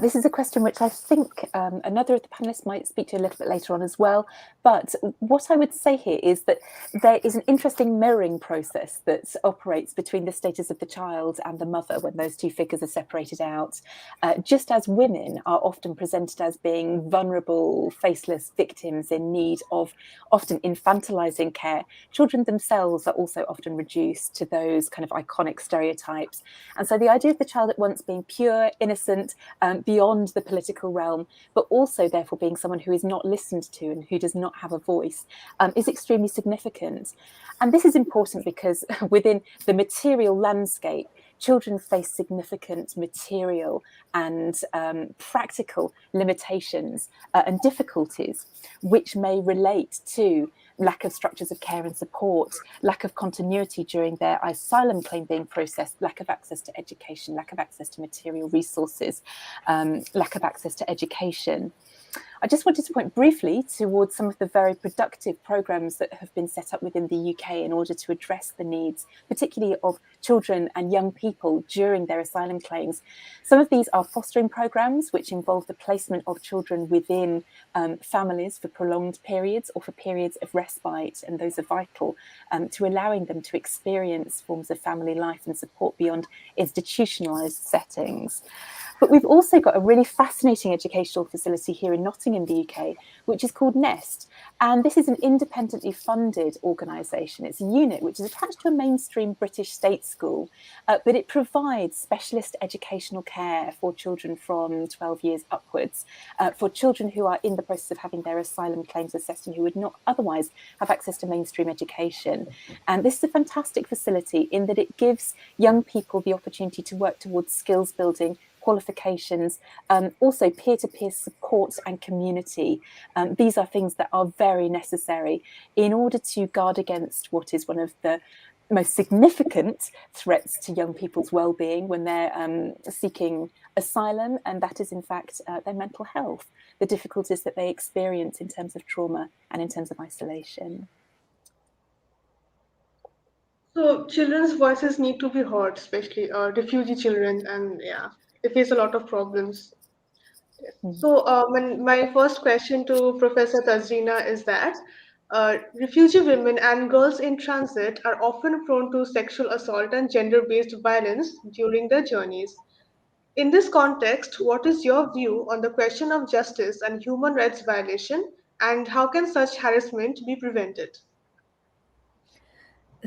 This is a question which I think another of the panelists might speak to a little bit later on as well. But what I would say here is that there is an interesting mirroring process that operates between the status of the child and the mother when those two figures are separated out. Just as women are often presented as being vulnerable, faceless victims in need of often infantilizing care, children themselves are also often reduced to those kind of iconic stereotypes. And so the idea of the child at once being pure, innocent, beyond the political realm, but also therefore being someone who is not listened to and who does not have a voice is extremely significant. And this is important because within the material landscape, children face significant material and practical limitations and difficulties, which may relate to lack of structures of care and support, lack of continuity during their asylum claim being processed, lack of access to education, lack of access to material resources, lack of access to education. I just wanted to point briefly towards some of the very productive programmes that have been set up within the UK in order to address the needs, particularly of children and young people during their asylum claims. Some of these are fostering programmes, which involve the placement of children within families for prolonged periods or for periods of respite, and those are vital to allowing them to experience forms of family life and support beyond institutionalised settings. But we've also got a really fascinating educational facility here in Nottingham, the UK, which is called Nest. And this is an independently funded organisation. It's a unit which is attached to a mainstream British state school, but it provides specialist educational care for children from 12 years upwards, for children who are in the process of having their asylum claims assessed and who would not otherwise have access to mainstream education. And this is a fantastic facility in that it gives young people the opportunity to work towards skills building, qualifications, also peer-to-peer support and community. These are things that are very necessary in order to guard against what is one of the most significant threats to young people's well-being when they're seeking asylum, and that is in fact their mental health, the difficulties that they experience in terms of trauma and in terms of isolation. So children's voices need to be heard, especially refugee children, and yeah, they face a lot of problems. So my first question to Professor Tazreena is that refugee women and girls in transit are often prone to sexual assault and gender-based violence during their journeys. In this context, what is your view on the question of justice and human rights violation, and how can such harassment be prevented?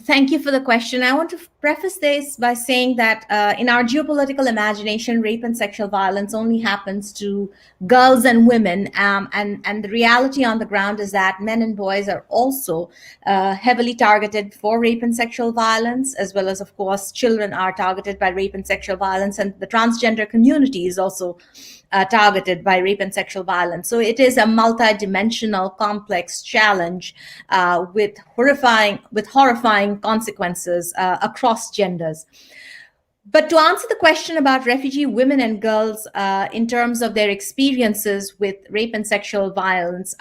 Thank you for the question. I want to preface this by saying that in our geopolitical imagination, rape and sexual violence only happens to girls and women, and the reality on the ground is that men and boys are also heavily targeted for rape and sexual violence, as well as, of course, children are targeted by rape and sexual violence, and the transgender community is also targeted by rape and sexual violence. So it is a multi-dimensional, complex challenge with horrifying consequences across genders. But to answer the question about refugee women and girls in terms of their experiences with rape and sexual violence,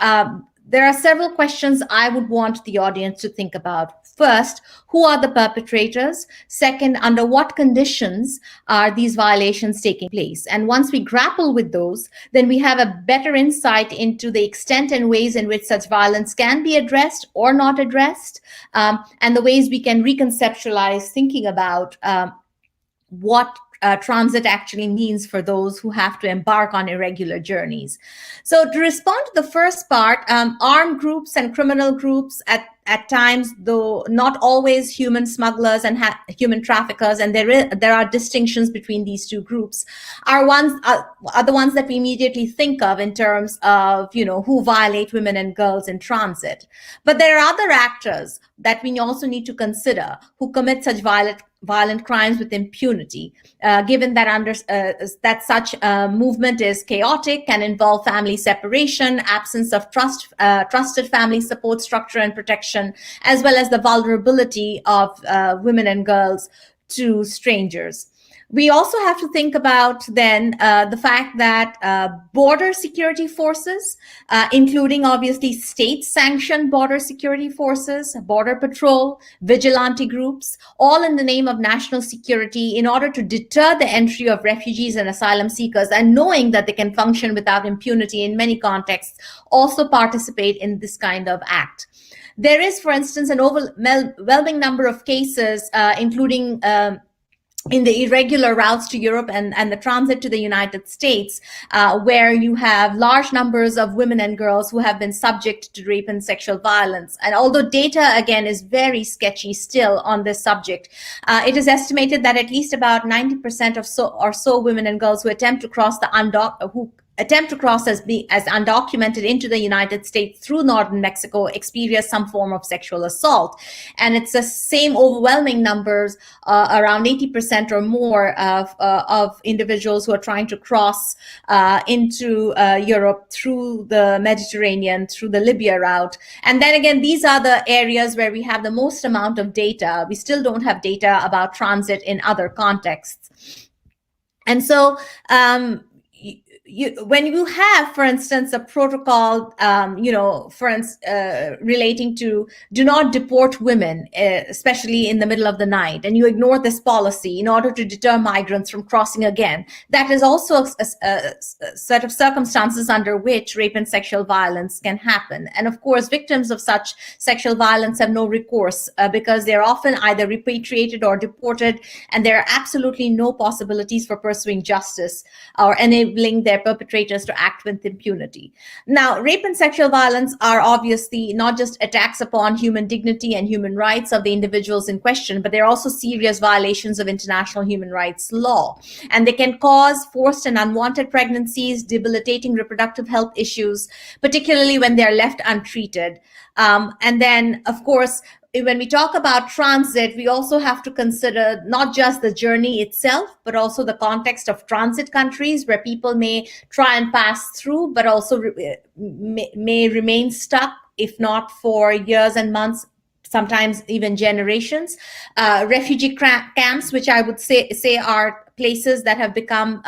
there are several questions I would want the audience to think about. First, who are the perpetrators? Second, under what conditions are these violations taking place? And once we grapple with those, then we have a better insight into the extent and ways in which such violence can be addressed or not addressed, and the ways we can reconceptualize thinking about what transit actually means for those who have to embark on irregular journeys. So to respond to the first part, armed groups and criminal groups at times, though not always human smugglers and human traffickers, and there are distinctions between these two groups, are the ones that we immediately think of in terms of, who violate women and girls in transit. But there are other actors that we also need to consider who commit such violent crimes with impunity, given that that such movement is chaotic, can involve family separation, absence of trusted family support structure and protection, as well as the vulnerability of women and girls to strangers. We also have to think about then the fact that border security forces, including obviously state-sanctioned border security forces, border patrol, vigilante groups, all in the name of national security in order to deter the entry of refugees and asylum seekers, and knowing that they can function without impunity in many contexts, also participate in this kind of act. There is, for instance, an overwhelming number of cases, including in the irregular routes to Europe and the transit to the United States, where you have large numbers of women and girls who have been subject to rape and sexual violence. And although data, again, is very sketchy still on this subject, it is estimated that at least about 90% of so women and girls who attempt to cross as undocumented into the United States through northern Mexico experience some form of sexual assault. And it's the same overwhelming numbers, around 80% or more of individuals who are trying to cross into Europe through the Mediterranean, through the Libya route. And then again, these are the areas where we have the most amount of data. We still don't have data about transit in other contexts. And so, when you have, for instance, a protocol, relating to do not deport women, especially in the middle of the night, and you ignore this policy in order to deter migrants from crossing again, that is also a set of circumstances under which rape and sexual violence can happen. And of course, victims of such sexual violence have no recourse because they're often either repatriated or deported, and there are absolutely no possibilities for pursuing justice or enabling their perpetrators to act with impunity. Now, rape and sexual violence are obviously not just attacks upon human dignity and human rights of the individuals in question, but they're also serious violations of international human rights law. And they can cause forced and unwanted pregnancies, debilitating reproductive health issues, particularly when they're left untreated. And then, of course, when we talk about transit, we also have to consider not just the journey itself, but also the context of transit countries where people may try and pass through, but also may remain stuck, if not for years and months, sometimes even generations. Refugee camps, which I would say are places that have become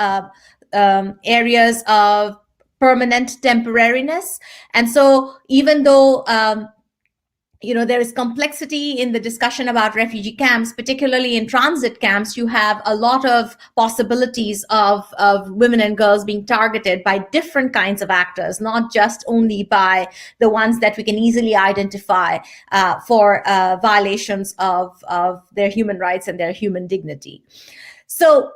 areas of permanent temporariness. And so even though there is complexity in the discussion about refugee camps, particularly in transit camps, you have a lot of possibilities of women and girls being targeted by different kinds of actors, not just only by the ones that we can easily identify for violations of their human rights and their human dignity. So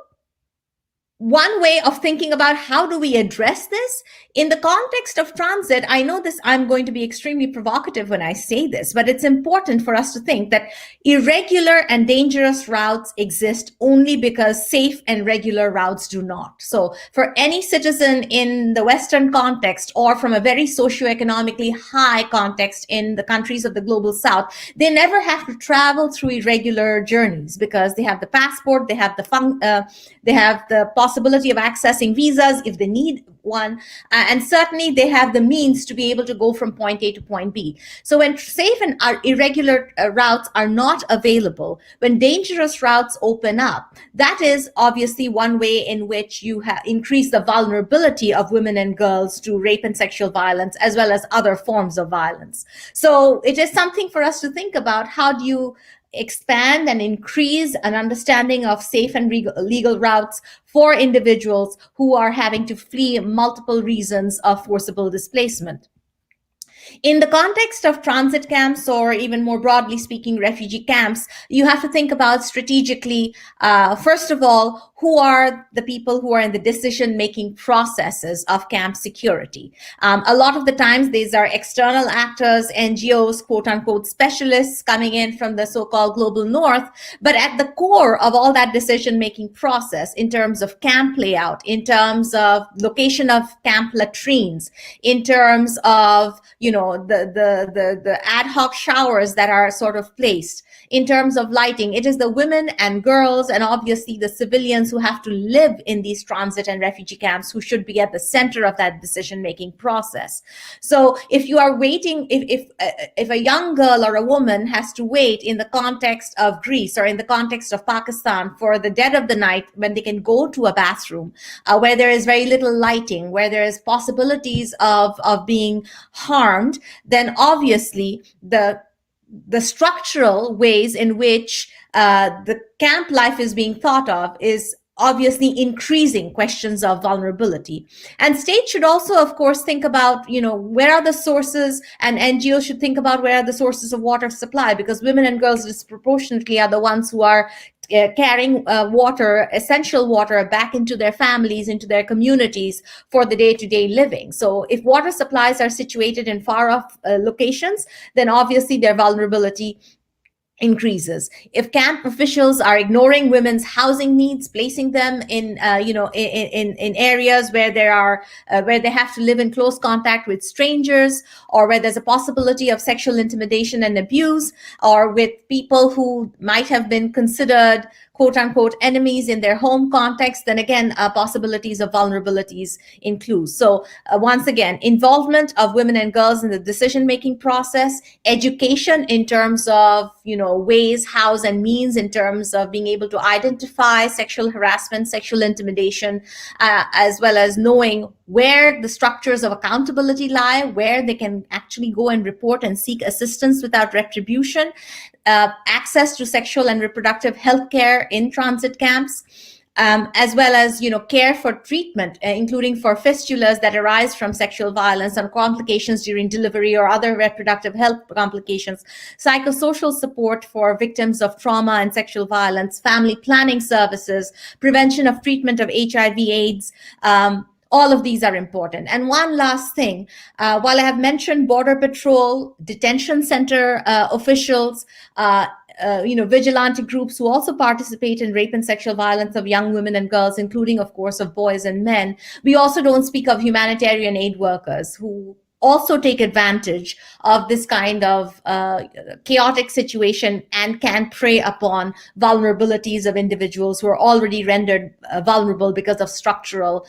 one way of thinking about how do we address this in the context of transit, I know this, I'm going to be extremely provocative when I say this, but it's important for us to think that irregular and dangerous routes exist only because safe and regular routes do not. So for any citizen in the Western context or from a very socioeconomically high context in the countries of the global South, they never have to travel through irregular journeys because they have the passport, they have the possibility of accessing visas if they need one, and certainly they have the means to be able to go from point A to point B. So when safe and irregular routes are not available, when dangerous routes open up, that is obviously one way in which you increase the vulnerability of women and girls to rape and sexual violence, as well as other forms of violence. So it is something for us to think about. How do you expand and increase an understanding of safe and legal routes for individuals who are having to flee multiple reasons of forcible displacement? In the context of transit camps, or even more broadly speaking, refugee camps, you have to think about strategically, first of all, who are the people who are in the decision-making processes of camp security. A lot of the times, these are external actors, NGOs, quote-unquote specialists coming in from the so-called global north. But at the core of all that decision-making process, in terms of camp layout, in terms of location of camp latrines, in terms of, the ad hoc showers that are sort of placed, in terms of lighting, it is the women and girls and obviously the civilians who have to live in these transit and refugee camps who should be at the center of that decision-making process. So if you are waiting, if a young girl or a woman has to wait in the context of Greece or in the context of Pakistan for the dead of the night when they can go to a bathroom, where there is very little lighting, where there is possibilities of being harmed, then obviously the structural ways in which the camp life is being thought of is obviously increasing questions of vulnerability. And states should also, of course, think about, where are the sources, and NGOs should think about where are the sources of water supply, because women and girls disproportionately are the ones who are carrying water, essential water, back into their families, into their communities for the day-to-day living. So if water supplies are situated in far-off locations, then obviously their vulnerability increases. If camp officials are ignoring women's housing needs, placing them in areas where where they have to live in close contact with strangers, or where there's a possibility of sexual intimidation and abuse, or with people who might have been considered quote unquote enemies in their home context, then again, possibilities of vulnerabilities include. So once again, involvement of women and girls in the decision-making process, education in terms of, ways, hows, and means in terms of being able to identify sexual harassment, sexual intimidation, as well as knowing where the structures of accountability lie, where they can actually go and report and seek assistance without retribution, access to sexual and reproductive health care in transit camps, as well as care for treatment, including for fistulas that arise from sexual violence and complications during delivery or other reproductive health complications, psychosocial support for victims of trauma and sexual violence, family planning services, prevention of treatment of HIV/AIDS. All of these are important. And one last thing, while I have mentioned Border Patrol, detention center officials, vigilante groups who also participate in rape and sexual violence of young women and girls, including, of course, of boys and men, we also don't speak of humanitarian aid workers who also take advantage of this kind of chaotic situation and can prey upon vulnerabilities of individuals who are already rendered vulnerable because of structural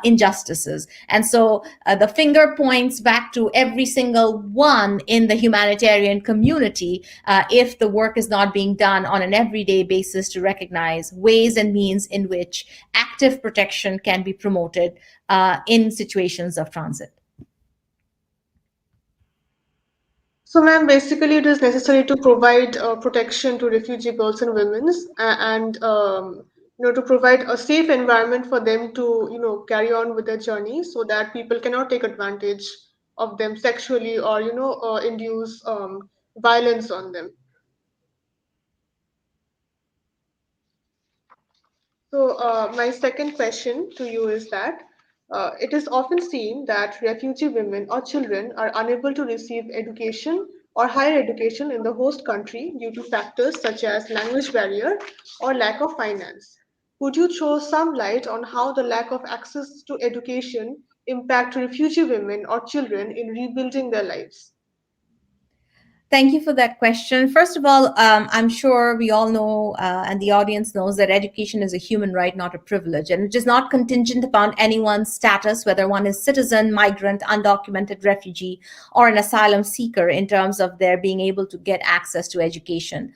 injustices. And so the finger points back to every single one in the humanitarian community if the work is not being done on an everyday basis to recognize ways and means in which active protection can be promoted in situations of transit. So, ma'am, basically, it is necessary to provide protection to refugee girls and women, and to provide a safe environment for them to carry on with their journey, so that people cannot take advantage of them sexually or induce violence on them. So, my second question to you is that it is often seen that refugee women or children are unable to receive education or higher education in the host country due to factors such as language barrier or lack of finance. Could you throw some light on how the lack of access to education impact refugee women or children in rebuilding their lives? Thank you for that question. First of all, I'm sure we all know, and the audience knows, that education is a human right, not a privilege, and it is not contingent upon anyone's status, whether one is citizen, migrant, undocumented refugee, or an asylum seeker, in terms of their being able to get access to education.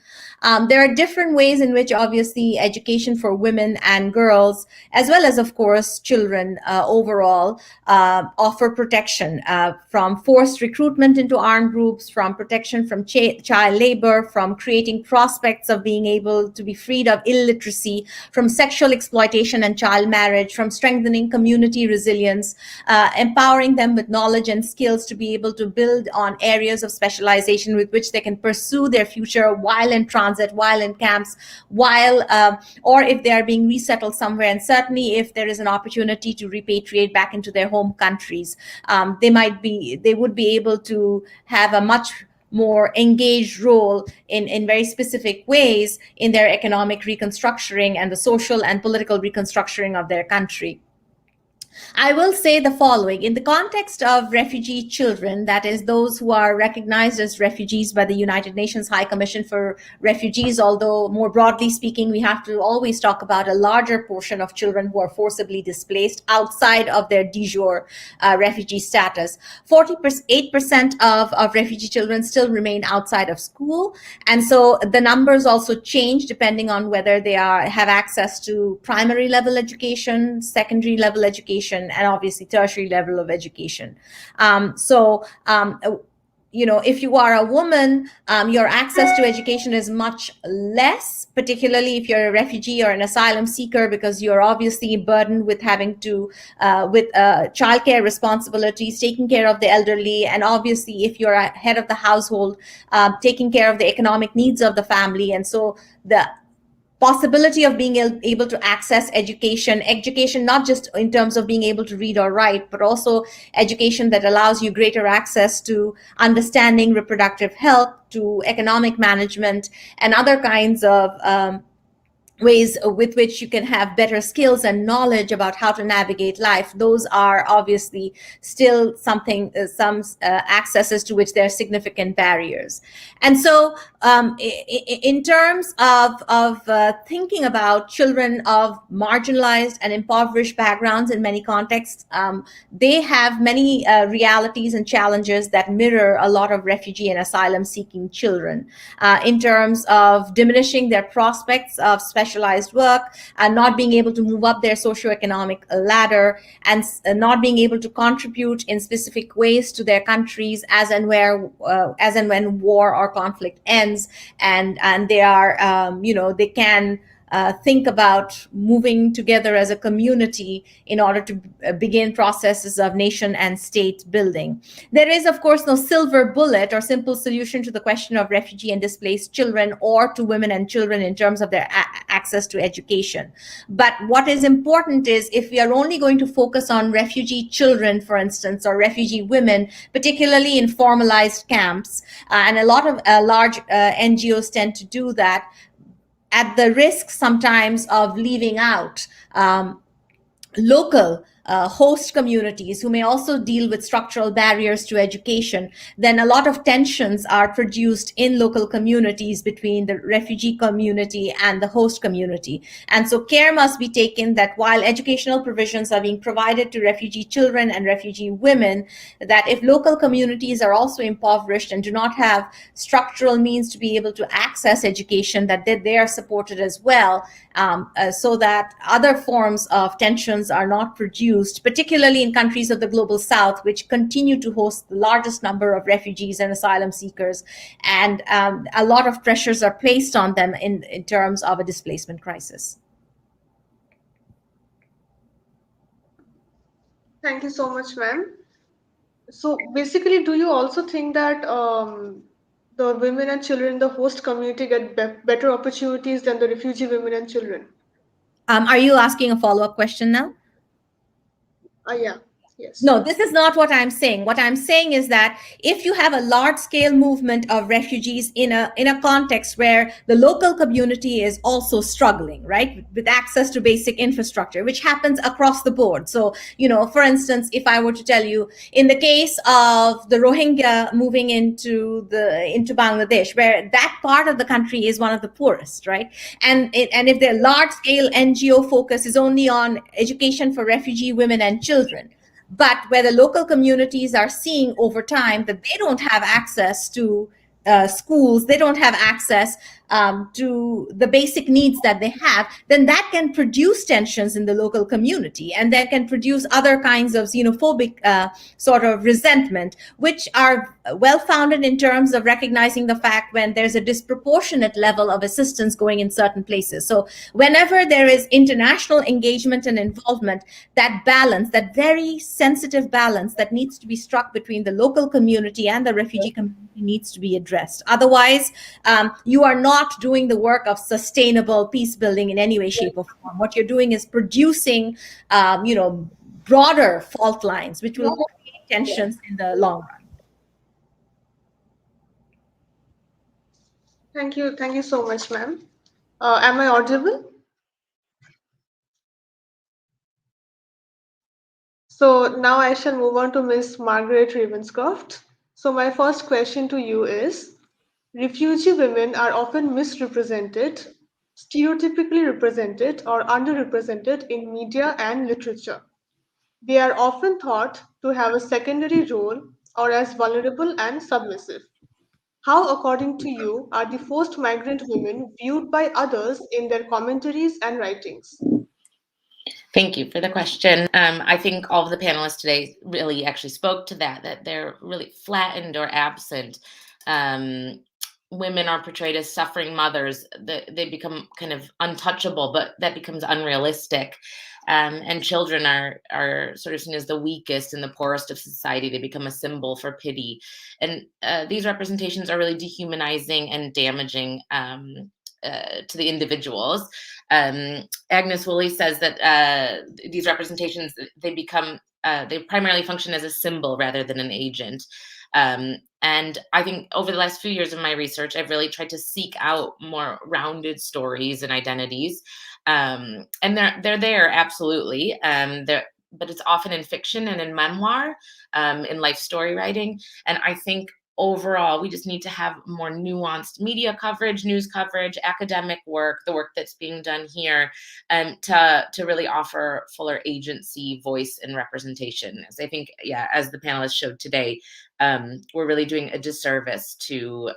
There are different ways in which, obviously, education for women and girls, as well as, of course, children overall, offer protection from forced recruitment into armed groups, from protection from child labor, from creating prospects of being able to be freed of illiteracy, from sexual exploitation and child marriage, from strengthening community resilience, empowering them with knowledge and skills to be able to build on areas of specialization with which they can pursue their future while in transit, while in camps, while or if they are being resettled somewhere, and certainly if there is an opportunity to repatriate back into their home countries, they would be able to have a much more engaged role in very specific ways in their economic reconstructing and the social and political reconstructing of their country. I will say the following. In the context of refugee children, that is, those who are recognized as refugees by the United Nations High Commission for Refugees, although more broadly speaking, we have to always talk about a larger portion of children who are forcibly displaced outside of their de jure refugee status. 48% of refugee children still remain outside of school. And so the numbers also change depending on whether they have access to primary level education, secondary level education, and obviously tertiary level of education. If you are a woman, your access to education is much less, particularly if you're a refugee or an asylum seeker, because you're obviously burdened with having to, with childcare responsibilities, taking care of the elderly, and obviously if you're a head of the household, taking care of the economic needs of the family. And so the possibility of being able to access education not just in terms of being able to read or write, but also education that allows you greater access to understanding reproductive health, to economic management, and other kinds of ways with which you can have better skills and knowledge about how to navigate life. Those are obviously still some accesses to which there are significant barriers. And so in terms of thinking about children of marginalized and impoverished backgrounds in many contexts, they have many realities and challenges that mirror a lot of refugee and asylum seeking children in terms of diminishing their prospects of specialized work, and not being able to move up their socioeconomic ladder, and not being able to contribute in specific ways to their countries as and when war or conflict ends, and they are they can think about moving together as a community in order to begin processes of nation and state building. There is, of course, no silver bullet or simple solution to the question of refugee and displaced children, or to women and children in terms of their access to education. But what is important is, if we are only going to focus on refugee children, for instance, or refugee women, particularly in formalized camps, and a lot of large NGOs tend to do that, at the risk sometimes of leaving out local host communities who may also deal with structural barriers to education, then a lot of tensions are produced in local communities between the refugee community and the host community. And so care must be taken that while educational provisions are being provided to refugee children and refugee women, that if local communities are also impoverished and do not have structural means to be able to access education, that they are supported as well, so that other forms of tensions are not produced, particularly in countries of the global south, which continue to host the largest number of refugees and asylum seekers. And a lot of pressures are placed on them in terms of a displacement crisis. Thank you so much, ma'am. So basically, do you also think that the women and children in the host community get better opportunities than the refugee women and children? Are you asking a follow-up question now? Yeah, yes. No, this is not what I'm saying. What I'm saying is that if you have a large-scale movement of refugees in a context where the local community is also struggling, right, with access to basic infrastructure, which happens across the board. So, for instance, if I were to tell you, in the case of the Rohingya moving into Bangladesh, where that part of the country is one of the poorest, right, and if their large-scale NGO focus is only on education for refugee women and children, but where the local communities are seeing over time that they don't have access to schools, they don't have access to the basic needs that they have, then that can produce tensions in the local community, and that can produce other kinds of xenophobic sort of resentment, which are well-founded in terms of recognizing the fact when there's a disproportionate level of assistance going in certain places. So whenever there is international engagement and involvement, that balance, that very sensitive balance that needs to be struck between the local community and the refugee community needs to be addressed. Otherwise, you are not doing the work of sustainable peace building in any way, shape, or form. What you're doing is producing, broader fault lines, which will create tensions in the long run. Thank you. Thank you so much, ma'am. Am I audible? So now I shall move on to Ms. Margaret Ravenscroft. So my first question to you is, refugee women are often misrepresented, stereotypically represented, or underrepresented in media and literature. They are often thought to have a secondary role or as vulnerable and submissive. How, according to you, are the forced migrant women viewed by others in their commentaries and writings? Thank you for the question. I think all of the panelists today really actually spoke to that they're really flattened or absent. Women are portrayed as suffering mothers. They become kind of untouchable, but that becomes unrealistic. And children are sort of seen as the weakest and the poorest of society. They become a symbol for pity. And these representations are really dehumanizing and damaging to the individuals. Agnes Woolley says that these representations, they primarily function as a symbol rather than an agent. And I think over the last few years of my research, I've really tried to seek out more rounded stories and identities. And they're there, absolutely. But it's often in fiction and in memoir, in life story writing. And I think overall, we just need to have more nuanced media coverage, news coverage, academic work, the work that's being done here, to really offer fuller agency, voice, and representation. As I think, as the panelists showed today, we're really doing a disservice to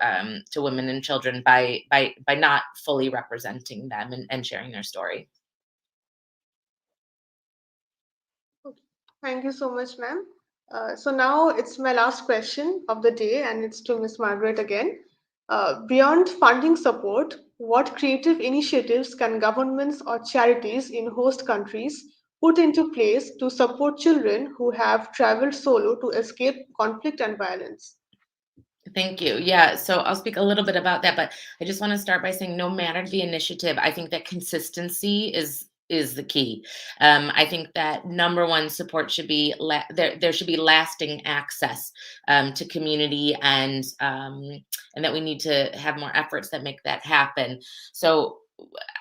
women and children by not fully representing them and sharing their story. Thank you so much, ma'am. So now it's my last question of the day, and it's to Ms. Margaret again. Beyond funding support, what creative initiatives can governments or charities in host countries put into place to support children who have traveled solo to escape conflict and violence? Thank you. Yeah, so I'll speak a little bit about that, but I just want to start by saying no matter the initiative, I think that consistency is the key. I think that number one, support should be there should be lasting access to community, and that we need to have more efforts that make that happen. So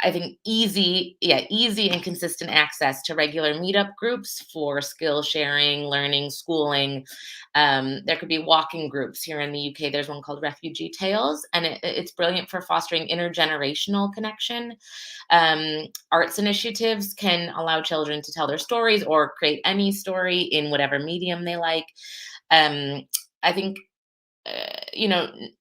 I think easy and consistent access to regular meetup groups for skill sharing, learning, schooling. There could be walking groups here in the UK. There's one called Refugee Tales, and it's brilliant for fostering intergenerational connection. Arts initiatives can allow children to tell their stories or create any story in whatever medium they like. I think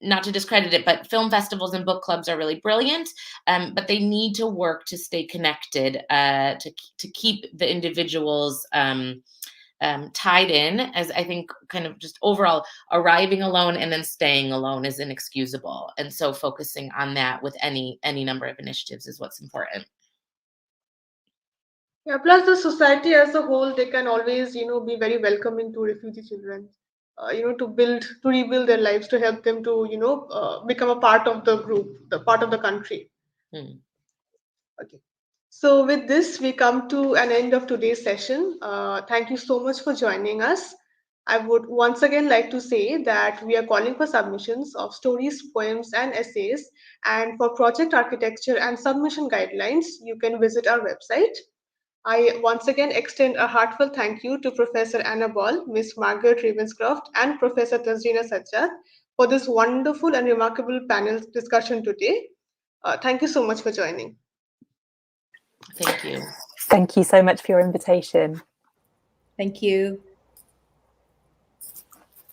not to discredit it, but film festivals and book clubs are really brilliant, but they need to work to stay connected, to keep the individuals tied in, as I think kind of just overall arriving alone and then staying alone is inexcusable. And so focusing on that with any number of initiatives is what's important. Yeah, plus the society as a whole, they can always, be very welcoming to refugee children. To rebuild their lives, to help them to, become a part of the group, the part of the country. Hmm. Okay. So with this, we come to an end of today's session. Thank you so much for joining us. I would once again like to say that we are calling for submissions of stories, poems, and essays. And for project architecture and submission guidelines, you can visit our website. I once again extend a heartfelt thank you to Professor Anna Ball, Ms. Margaret Ravenscroft, and Professor Tazreena Sajjad for this wonderful and remarkable panel discussion today. Thank you so much for joining. Thank you. Thank you so much for your invitation. Thank you.